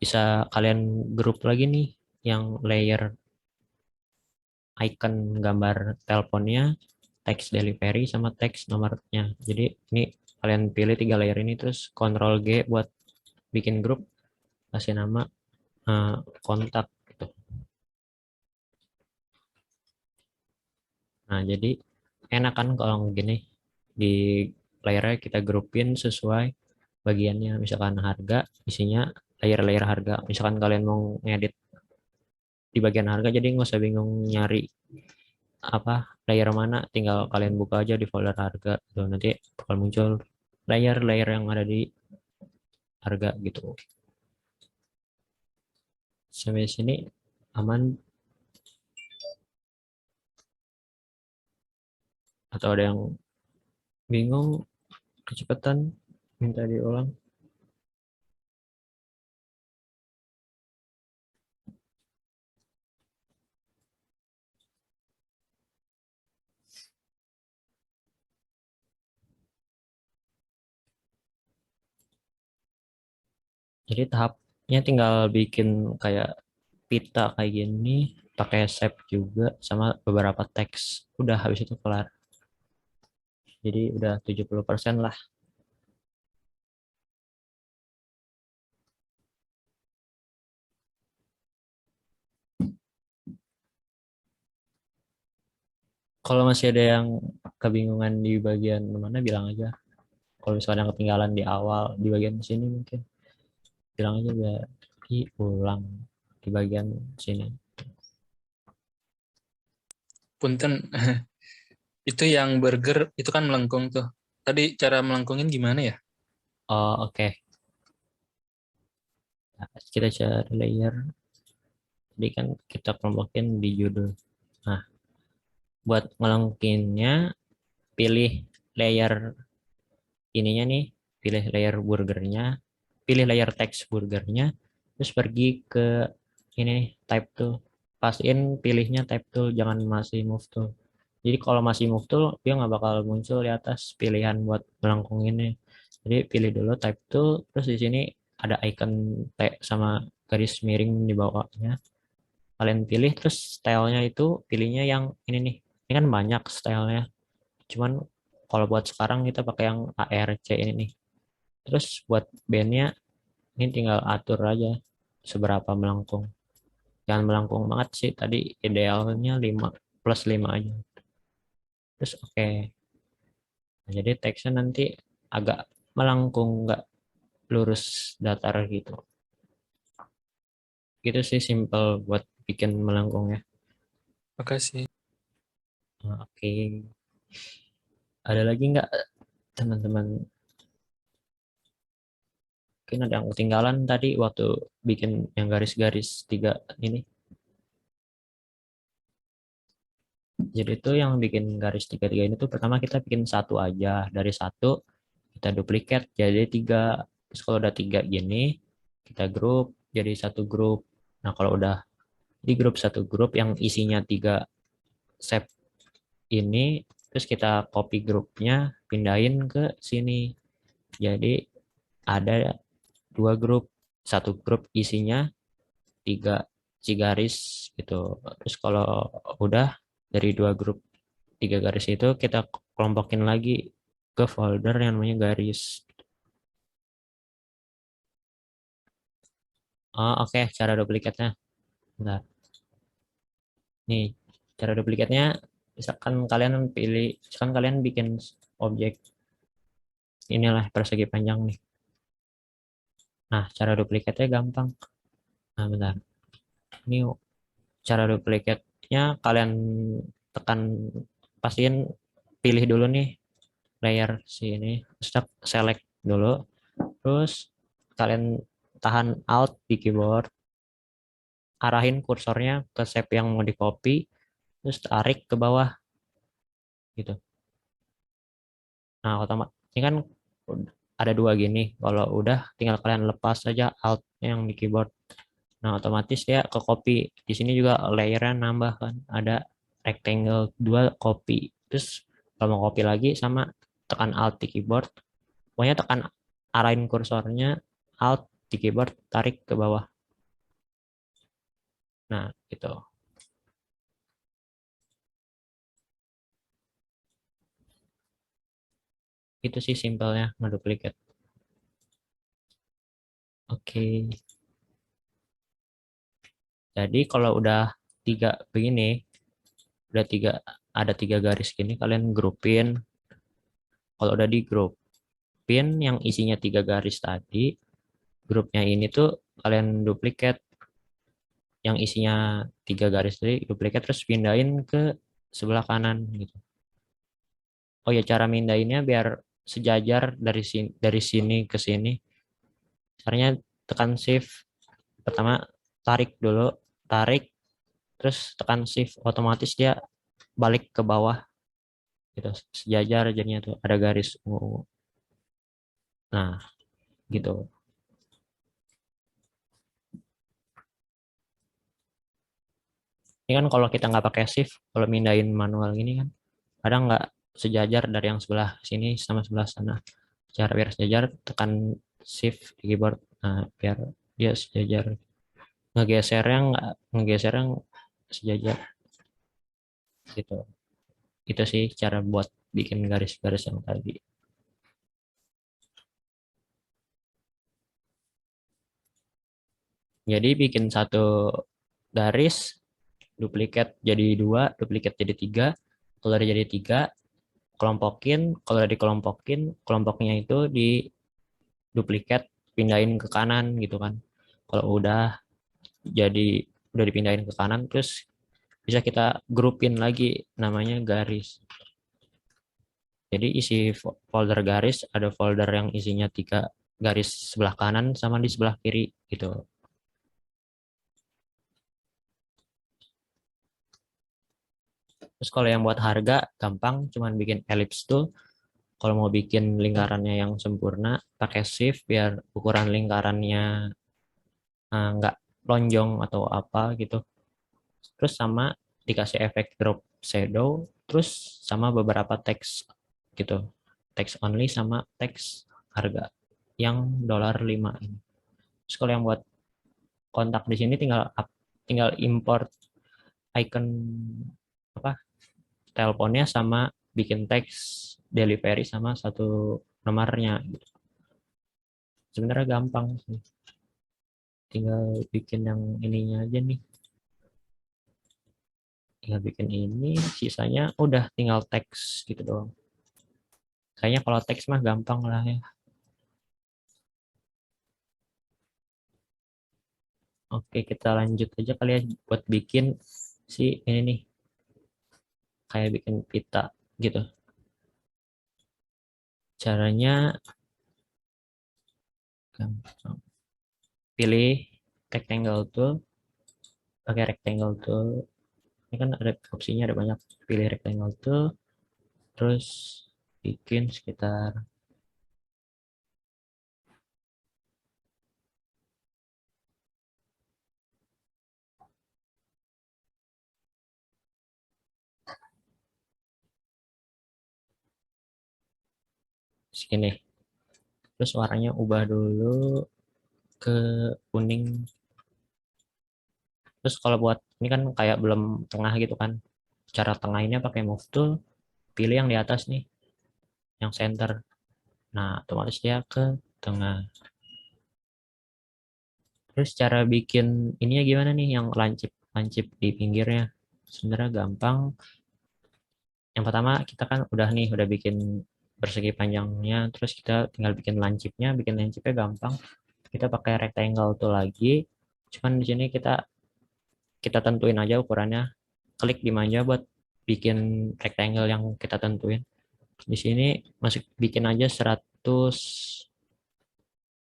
bisa kalian grup lagi nih yang layer icon gambar teleponnya text delivery sama text nomornya. Jadi ini kalian pilih 3 layer ini terus Ctrl G buat bikin grup, kasih nama kontak gitu. Nah, jadi enak kan kalau gini, di layernya kita grupin sesuai bagiannya. Misalkan harga, isinya layer-layer harga. Misalkan kalian mau ngedit di bagian harga, jadi nggak usah bingung nyari apa layer mana, tinggal kalian buka aja di folder harga. Tuh, nanti bakal muncul layer-layer yang ada di harga gitu. Sampai sini aman atau ada yang bingung, kecepatan, minta diulang. Jadi tahapnya tinggal bikin kayak pita kayak gini, pakai shape juga sama beberapa teks. Udah habis itu kelar. Jadi udah 70% lah. Kalau masih ada yang kebingungan di bagian mana, bilang aja. Kalau misalnya yang ketinggalan di awal di bagian sini mungkin bilang aja biar diulang di bagian sini. Punten, itu yang burger itu kan melengkung tuh. Tadi cara melengkungin gimana ya? Oh, oke. Nah, kita cari layer. Jadi kan kita kelompokin di judul. Nah, buat ngelengkinnya pilih layer ininya nih, pilih layer burgernya, pilih layer text burgernya, terus pergi ke ini nih, type tool. Pastiin pilihnya type tool, jangan masih move tool. Jadi kalau masih move tool, dia nggak bakal muncul di atas pilihan buat melengkung ini. Jadi pilih dulu type tool, terus di sini ada icon T sama garis miring di bawahnya. Kalian pilih, terus stylenya itu pilihnya yang ini nih. Ini kan banyak stylenya. Cuman kalau buat sekarang kita pakai yang ARC ini nih. Terus buat bandnya ini tinggal atur aja seberapa melengkung. Jangan melengkung banget sih. Tadi idealnya 5 plus 5 aja. Terus oke. Nah, jadi teksnya nanti agak melengkung, nggak lurus datar gitu. Gitu sih simple buat bikin melengkung ya. Makasih. Nah, oke. Ada lagi nggak teman-teman? Mungkin ada yang ketinggalan tadi waktu bikin yang garis-garis 3 ini. Jadi itu yang bikin garis 3-3 ini tuh pertama kita bikin satu aja. Dari satu kita duplikat jadi 3. Terus kalau udah 3 gini kita grup jadi satu grup. Nah kalau udah di grup satu grup yang isinya 3 shape ini, terus kita copy grupnya pindahin ke sini. Jadi ada 2 grup. Satu grup isinya 3 si garis gitu. Terus kalau udah dari 2 grup 3 garis itu kita kelompokin lagi ke folder yang namanya garis. Oh, oke, cara duplikatnya. Bentar. Nih, cara duplikatnya misalkan kalian bikin objek inilah persegi panjang nih. Nah, cara duplikatnya gampang. Nah, bentar. Ini cara duplikatnya kalian tekan, pastiin pilih dulu nih layer sini, select dulu, terus kalian tahan Alt di keyboard, arahin kursornya ke shape yang mau di copy, terus tarik ke bawah gitu. Nah, otomatis ini kan ada 2 gini, kalau udah tinggal kalian lepas saja Alt yang di keyboard. Nah, otomatis dia ke copy. Di sini juga layernya nambah kan, ada rectangle 2 copy. Terus kalau mau copy lagi sama tekan Alt di keyboard, pokoknya tekan arahin kursornya Alt di keyboard, tarik ke bawah. Nah, gitu. Itu sih simpelnya ngeduplikat. Oke. Jadi kalau udah begini, udah ada 3 garis gini, kalian grupin. Kalau udah di grupin yang isinya 3 garis tadi, grupnya ini tuh kalian duplikat. Yang isinya 3 garis tadi duplikat terus pindahin ke sebelah kanan gitu. Oh ya, cara mindahinnya biar sejajar dari sini ke sini. Caranya tekan shift. Pertama tarik dulu, tarik terus tekan shift, otomatis dia balik ke bawah gitu. Sejajar jadinya tuh ada garis ungu. Nah, gitu. Ini kan kalau kita nggak pakai shift, kalau mindahin manual gini kan kadang nggak sejajar dari yang sebelah sini sama sebelah sana. Cara biar sejajar tekan shift di keyboard, nah biar dia sejajar. Ngegesernya sejajar gitu. Itu sih cara buat bikin garis-garis yang tadi. Jadi bikin satu garis, duplikat jadi 2, duplikat jadi 3. Kalau udah jadi 3, kelompokin. Kalau udah dikelompokin, kelompoknya itu di duplikat, pindahin ke kanan gitu kan. Kalau jadi udah dipindahin ke kanan, terus bisa kita grupin lagi namanya garis. Jadi isi folder garis, ada folder yang isinya 3 garis sebelah kanan sama di sebelah kiri gitu. Terus kalau yang buat harga gampang, cuman bikin ellipse tuh. Kalau mau bikin lingkarannya yang sempurna, pakai shift biar ukuran lingkarannya nggak lonjong atau apa gitu. Terus sama dikasih efek drop shadow, terus sama beberapa teks gitu. Teks only sama teks harga yang $5 ini. Terus kalau yang buat kontak di sini tinggal import icon apa teleponnya sama bikin teks delivery sama satu nomornya gitu. Sebenarnya gampang sih. Tinggal bikin yang ininya aja nih. Tinggal bikin ini, sisanya udah tinggal teks gitu doang. Kayaknya kalau teks mah gampang lah ya. Oke, kita lanjut aja kali ya buat bikin si ini nih. Kayak bikin pita gitu. Caranya gampang. Pilih rectangle tool, pakai rectangle tool. Ini kan ada opsinya, ada banyak. Pilih rectangle tool, terus bikin sekitar segini. Terus warnanya ubah dulu ke kuning. Terus kalau buat ini kan kayak belum tengah gitu kan. Cara tengahinnya pakai move tool, pilih yang di atas nih, yang center. Nah, otomatis dia ke tengah. Terus cara bikin ininya gimana nih, yang lancip di pinggirnya? Sebenarnya gampang. Yang pertama kita kan udah bikin persegi panjangnya, terus kita tinggal bikin lancipnya gampang. Kita pakai rectangle tool lagi. Cuman di sini kita tentuin aja ukurannya. Klik di manja buat bikin rectangle yang kita tentuin. Di sini masuk bikin aja 100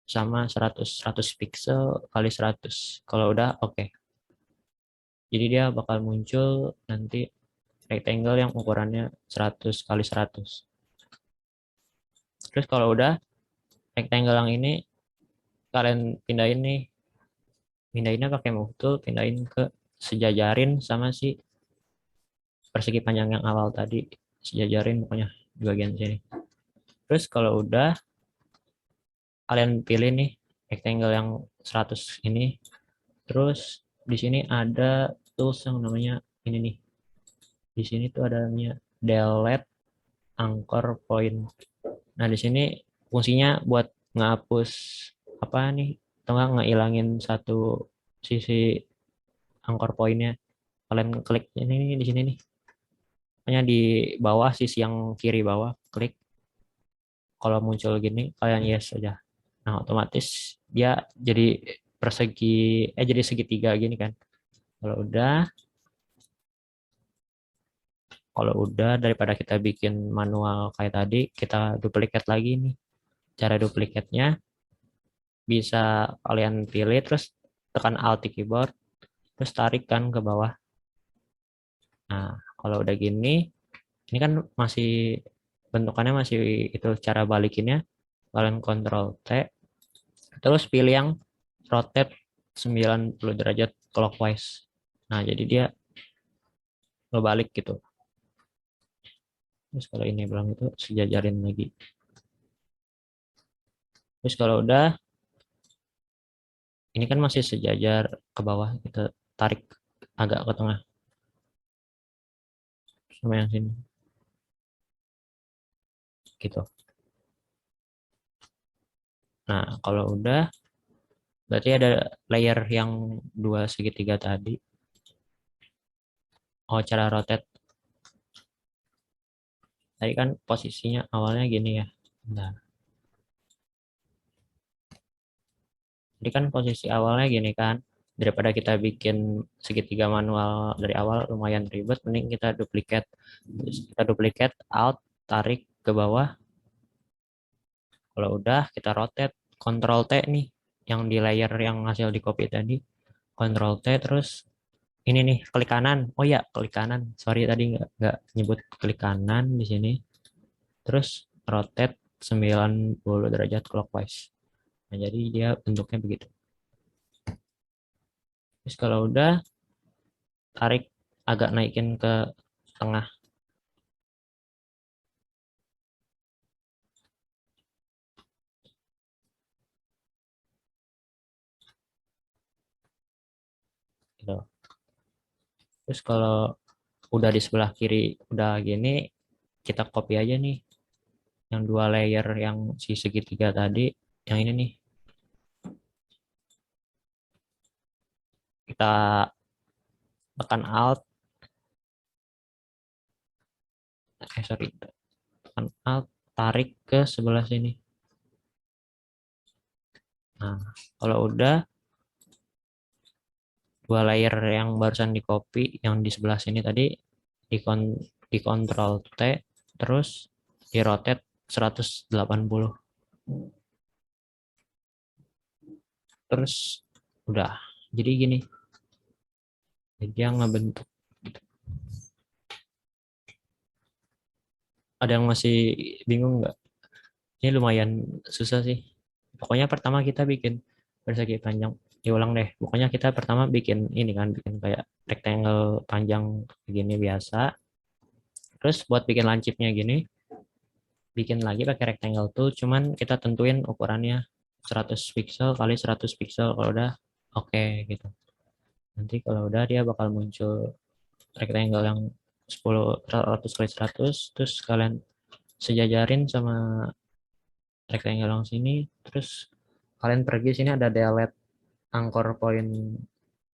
sama 100 pixel kali 100. Kalau udah oke. Jadi dia bakal muncul nanti rectangle yang ukurannya 100 kali 100. Terus kalau udah rectangle yang ini kalian pindahin nih. Pindahinnya pakai move tool, pindahin ke sejajarin sama si persegi panjang yang awal tadi. Sejajarin pokoknya di bagian sini. Terus kalau udah kalian pilih nih rectangle yang 100 ini. Terus di sini ada tools yang namanya ini nih. Di sini tuh adanya delete anchor point. Nah, di sini fungsinya buat ngehapus apa nih, atau nggak ngehilangin satu sisi anchor pointnya. Kalian klik ini nih, di sini nih. Hanya di bawah, sisi yang kiri bawah, klik. Kalau muncul gini, kalian yes aja. Nah, otomatis dia jadi persegi, jadi segitiga gini kan. Kalau udah daripada kita bikin manual kayak tadi, kita duplikat lagi nih. Cara duplikatnya bisa kalian pilih, terus tekan Alt di keyboard, terus tarik kan ke bawah. Nah, kalau udah gini, ini kan masih bentukannya masih itu, cara balikinnya kalian Ctrl T, terus pilih yang rotate 90 derajat clockwise. Nah, jadi dia ngebalik gitu. Terus kalau ini belum, itu sejajarin lagi. Terus kalau udah, ini kan masih sejajar ke bawah, kita tarik agak ke tengah sama yang sini gitu. Nah, kalau udah, berarti ada layer yang dua segitiga tadi. Oh, cara rotate tadi kan posisinya awalnya gini ya. Nah, jadi kan posisi awalnya gini kan, daripada kita bikin segitiga manual dari awal lumayan ribet, mending kita duplikat. Terus kita duplikat, Alt, tarik ke bawah. Kalau udah, kita rotate, Ctrl T nih, yang di layer yang hasil di copy tadi, Ctrl T, terus ini nih, klik kanan. Oh ya, klik kanan. Sorry tadi nggak nyebut klik kanan di sini. Terus rotate 90 derajat clockwise. Nah, jadi dia bentuknya begitu. Terus kalau udah, tarik agak naikin ke tengah. Gitu. Terus kalau udah di sebelah kiri udah gini, kita copy aja nih yang dua layer yang si segitiga tadi, yang ini nih. Kita tekan Alt, tekan Alt, tarik ke sebelah sini. Nah, kalau udah, dua layer yang barusan di copy yang di sebelah sini tadi di Ctrl T, terus di rotate 180. Terus udah. Jadi gini. Jadi dia ngebentuk. Ada yang masih bingung nggak? Ini lumayan susah sih. Pokoknya pertama kita bikin persegi panjang. Diulang deh. Pokoknya kita pertama bikin ini kan, bikin kayak rectangle panjang begini biasa. Terus buat bikin lancipnya gini, bikin lagi pakai rectangle tool, cuman kita tentuin ukurannya 100 pixel kali 100 pixel. Kalau udah oke gitu. Nanti kalau udah dia bakal muncul rectangle yang 100 kali 100, terus kalian sejajarin sama rectangle yang sini, terus kalian pergi sini ada delete anchor point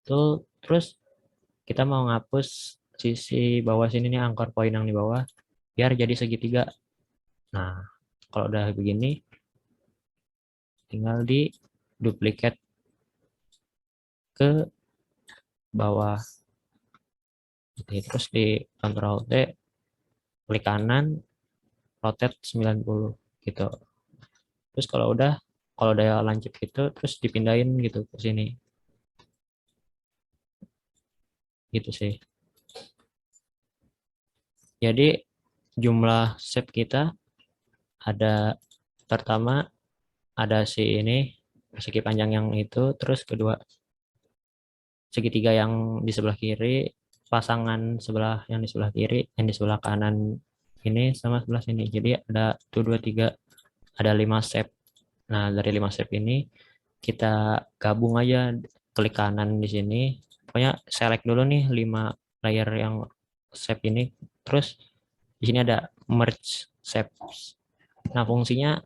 tool, terus kita mau ngapus sisi bawah sini nih, anchor point yang di bawah, biar jadi segitiga. Nah, kalau udah begini, tinggal di duplicate ke bawah. Terus di Ctrl T, klik kanan, rotate 90 gitu. Terus kalau udah lancip gitu, terus dipindahin gitu ke sini. Gitu sih. Jadi jumlah shape kita ada, pertama ada si ini persegi panjang yang itu, terus kedua segitiga yang di sebelah kiri, pasangan sebelah yang di sebelah kiri, yang di sebelah kanan ini sama sebelah sini. Jadi ada 1, 2, 3, ada 5 shape. Nah, dari 5 shape ini kita gabung aja, klik kanan di sini. Pokoknya select dulu nih 5 layer yang shape ini. Terus di sini ada merge shapes. Nah, fungsinya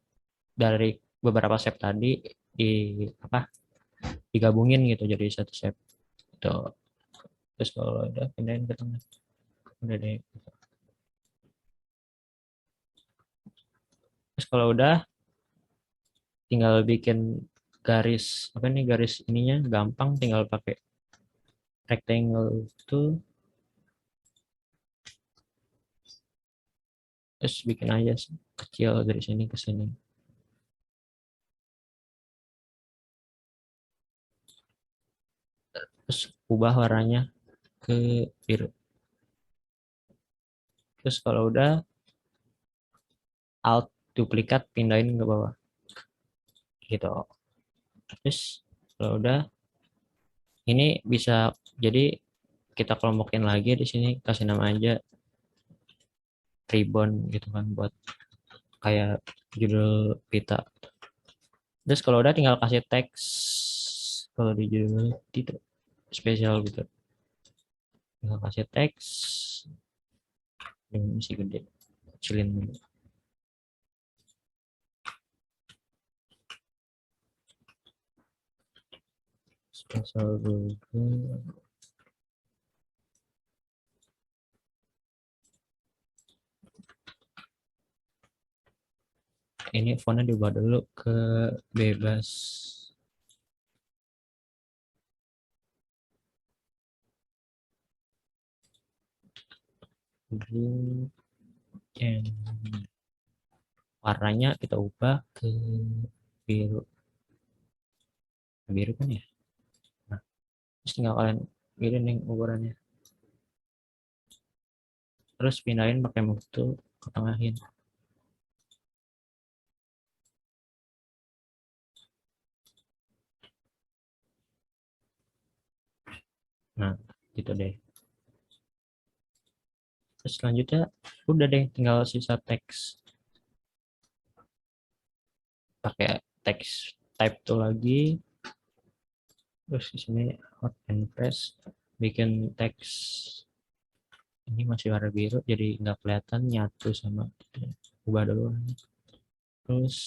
dari beberapa shape tadi di apa? Digabungin gitu jadi satu shape. Tuh. Terus kalau udah pindahin ke tengah. Udah deh. Terus kalau udah tinggal bikin garis apa nih garis ininya gampang tinggal pakai rectangle itu terus bikin aja kecil dari sini ke sini. Terus ubah warnanya ke biru. Terus kalau udah alt duplikat pindahin ke bawah gitu. Terus kalau udah ini bisa jadi kita kelompokin lagi di sini kasih nama aja ribbon gitu kan buat kayak judul pita. Terus kalau udah tinggal kasih teks kalau di judul itu spesial gitu. Tinggal kasih teks yang masih gede, kecilin dulu. Spesial burger. Ini fontnya diubah dulu ke bebas. Blue and warnanya kita ubah ke biru. Biru kan ya? Nah, terus tinggal kalian gini nih ukurannya. Terus pindahin pakai move tool ke tengahin. Nah, gitu deh. Terus selanjutnya udah deh tinggal sisa teks. Pakai teks type tuh lagi. Terus di sini hot and press bikin teks ini masih warna biru jadi nggak kelihatan nyatu sama ubah dulu. Terus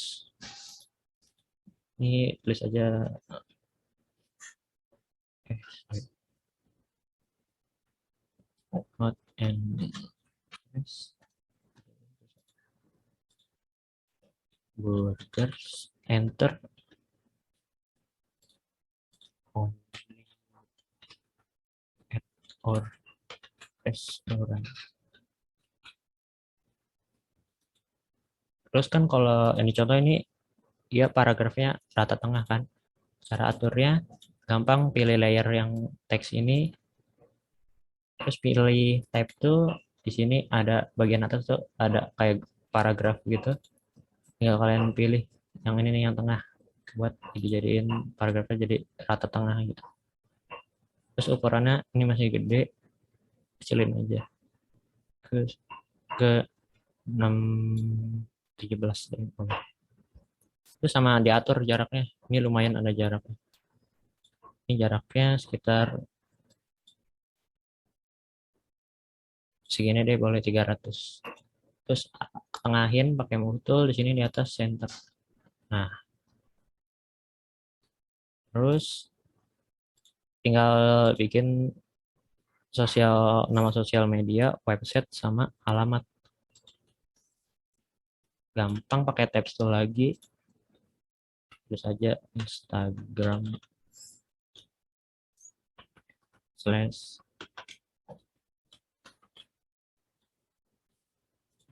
ini tulis aja hot and press borders enter only add or restaurant. Terus kan kalau ini contoh ini dia paragrafnya rata tengah kan. Cara aturnya gampang, pilih layer yang teks ini terus pilih type tuh di sini ada bagian atas tuh ada kayak paragraf gitu. Tinggal kalian pilih yang ini nih yang tengah buat dijadiin paragrafnya jadi rata tengah gitu. Terus ukurannya ini masih gede, kecilin aja ke 6 17. Terus sama diatur jaraknya. Ini lumayan ada jaraknya. Ini jaraknya sekitar segini deh, boleh 300. Terus tengahin pakai move tool di sini di atas center. Nah, terus tinggal bikin nama sosial media, website sama alamat. Gampang pakai tabs tool lagi. Terus aja Instagram /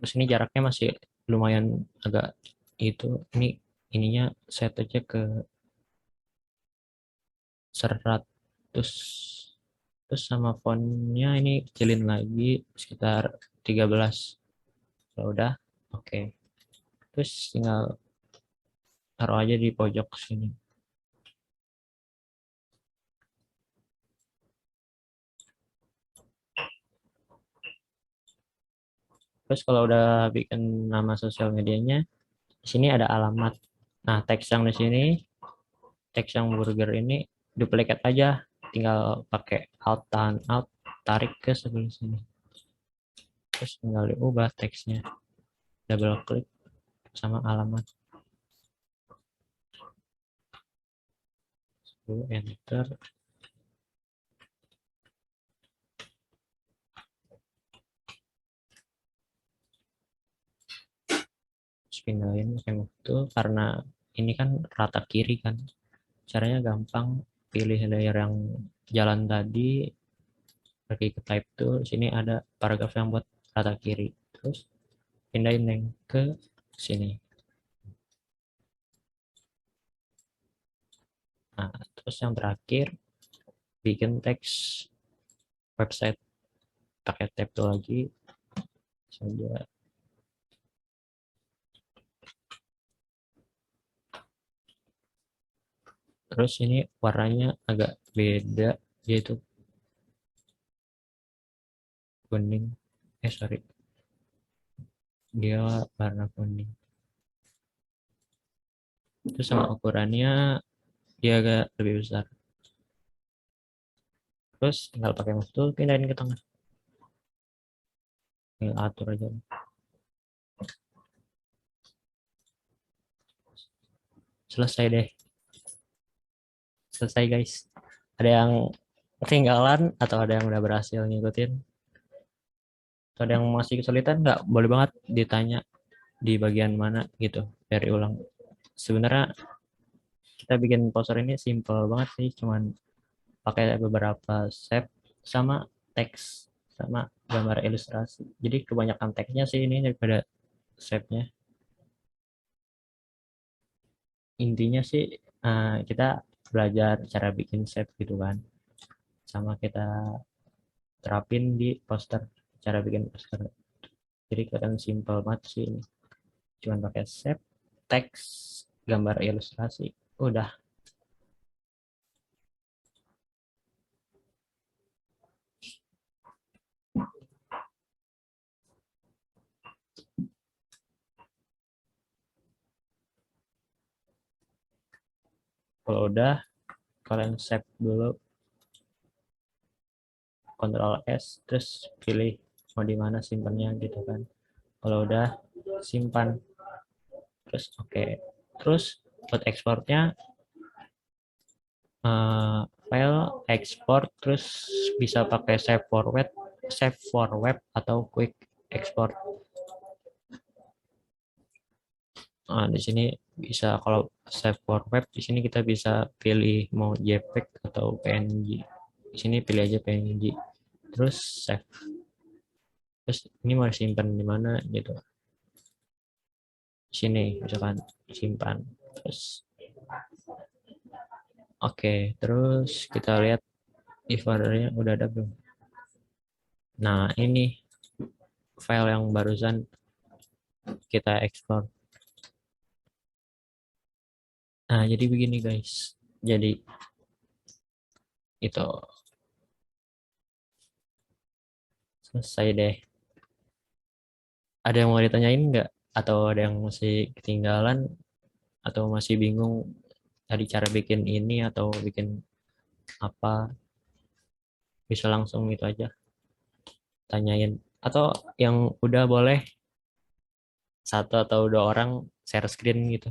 terus ini jaraknya masih lumayan agak itu ini ininya set aja ke 100. Terus sama fontnya ini kecilin lagi sekitar 13. Kalau udah oke. Terus tinggal taruh aja di pojok sini. Terus kalau udah bikin nama sosial medianya, di sini ada alamat. Nah, teks yang di sini, teks yang burger ini duplikat aja, tinggal pakai alt tahan alt, tarik ke sebelah sini. Terus tinggal diubah teksnya. Double klik sama alamat. 10 enter. Terus pindahin pakai move tool karena ini kan rata kiri kan. Caranya gampang, pilih layer yang jalan tadi, pergi ke type tool, sini ada paragraf yang buat rata kiri. Terus pindahin yang ke sini. Nah, terus yang terakhir bikin teks website pakai tab tool lagi saja. Terus ini warnanya agak beda, yaitu kuning. Sorry, dia warna kuning. Terus sama ukurannya dia agak lebih besar. Terus tinggal pakai mouse tool pindahin ke tengah. Tinggal atur aja. Selesai deh. Selesai guys. Ada yang ketinggalan atau ada yang udah berhasil ngikutin? Atau ada yang masih kesulitan? Nggak, boleh banget ditanya di bagian mana gitu. Dari ulang. Sebenarnya kita bikin poster ini simple banget sih. Cuman pakai beberapa shape sama teks sama gambar ilustrasi. Jadi kebanyakan teksnya sih ini daripada shape-nya. Intinya sih kita belajar cara bikin shape gitu kan. Sama kita terapin di poster, cara bikin poster. Jadi kelihatan simple banget sih ini. Cuman pakai shape, teks, gambar ilustrasi. Udah. Kalau udah, kalian save dulu, Ctrl S, terus pilih mau di mana simpannya gitu kan. Kalau udah, simpan. Terus oke. Terus buat ekspornya, file export, terus bisa pakai save for web atau quick export. Nah, di sini bisa kalau save for web, di sini kita bisa pilih mau JPEG atau PNG. Di sini pilih aja PNG. Terus save. Terus ini mau simpan di mana gitu. Di sini misalkan simpan. Terus oke, terus kita lihat di foldernya udah ada belum. Nah, ini file yang barusan kita ekspor. Nah, jadi begini guys. Jadi itu selesai deh. Ada yang mau ditanyain nggak? Atau ada yang masih ketinggalan? Atau masih bingung tadi cara bikin ini atau bikin apa? Bisa langsung itu aja. Tanyain. Atau yang udah boleh 1 atau 2 orang share screen gitu.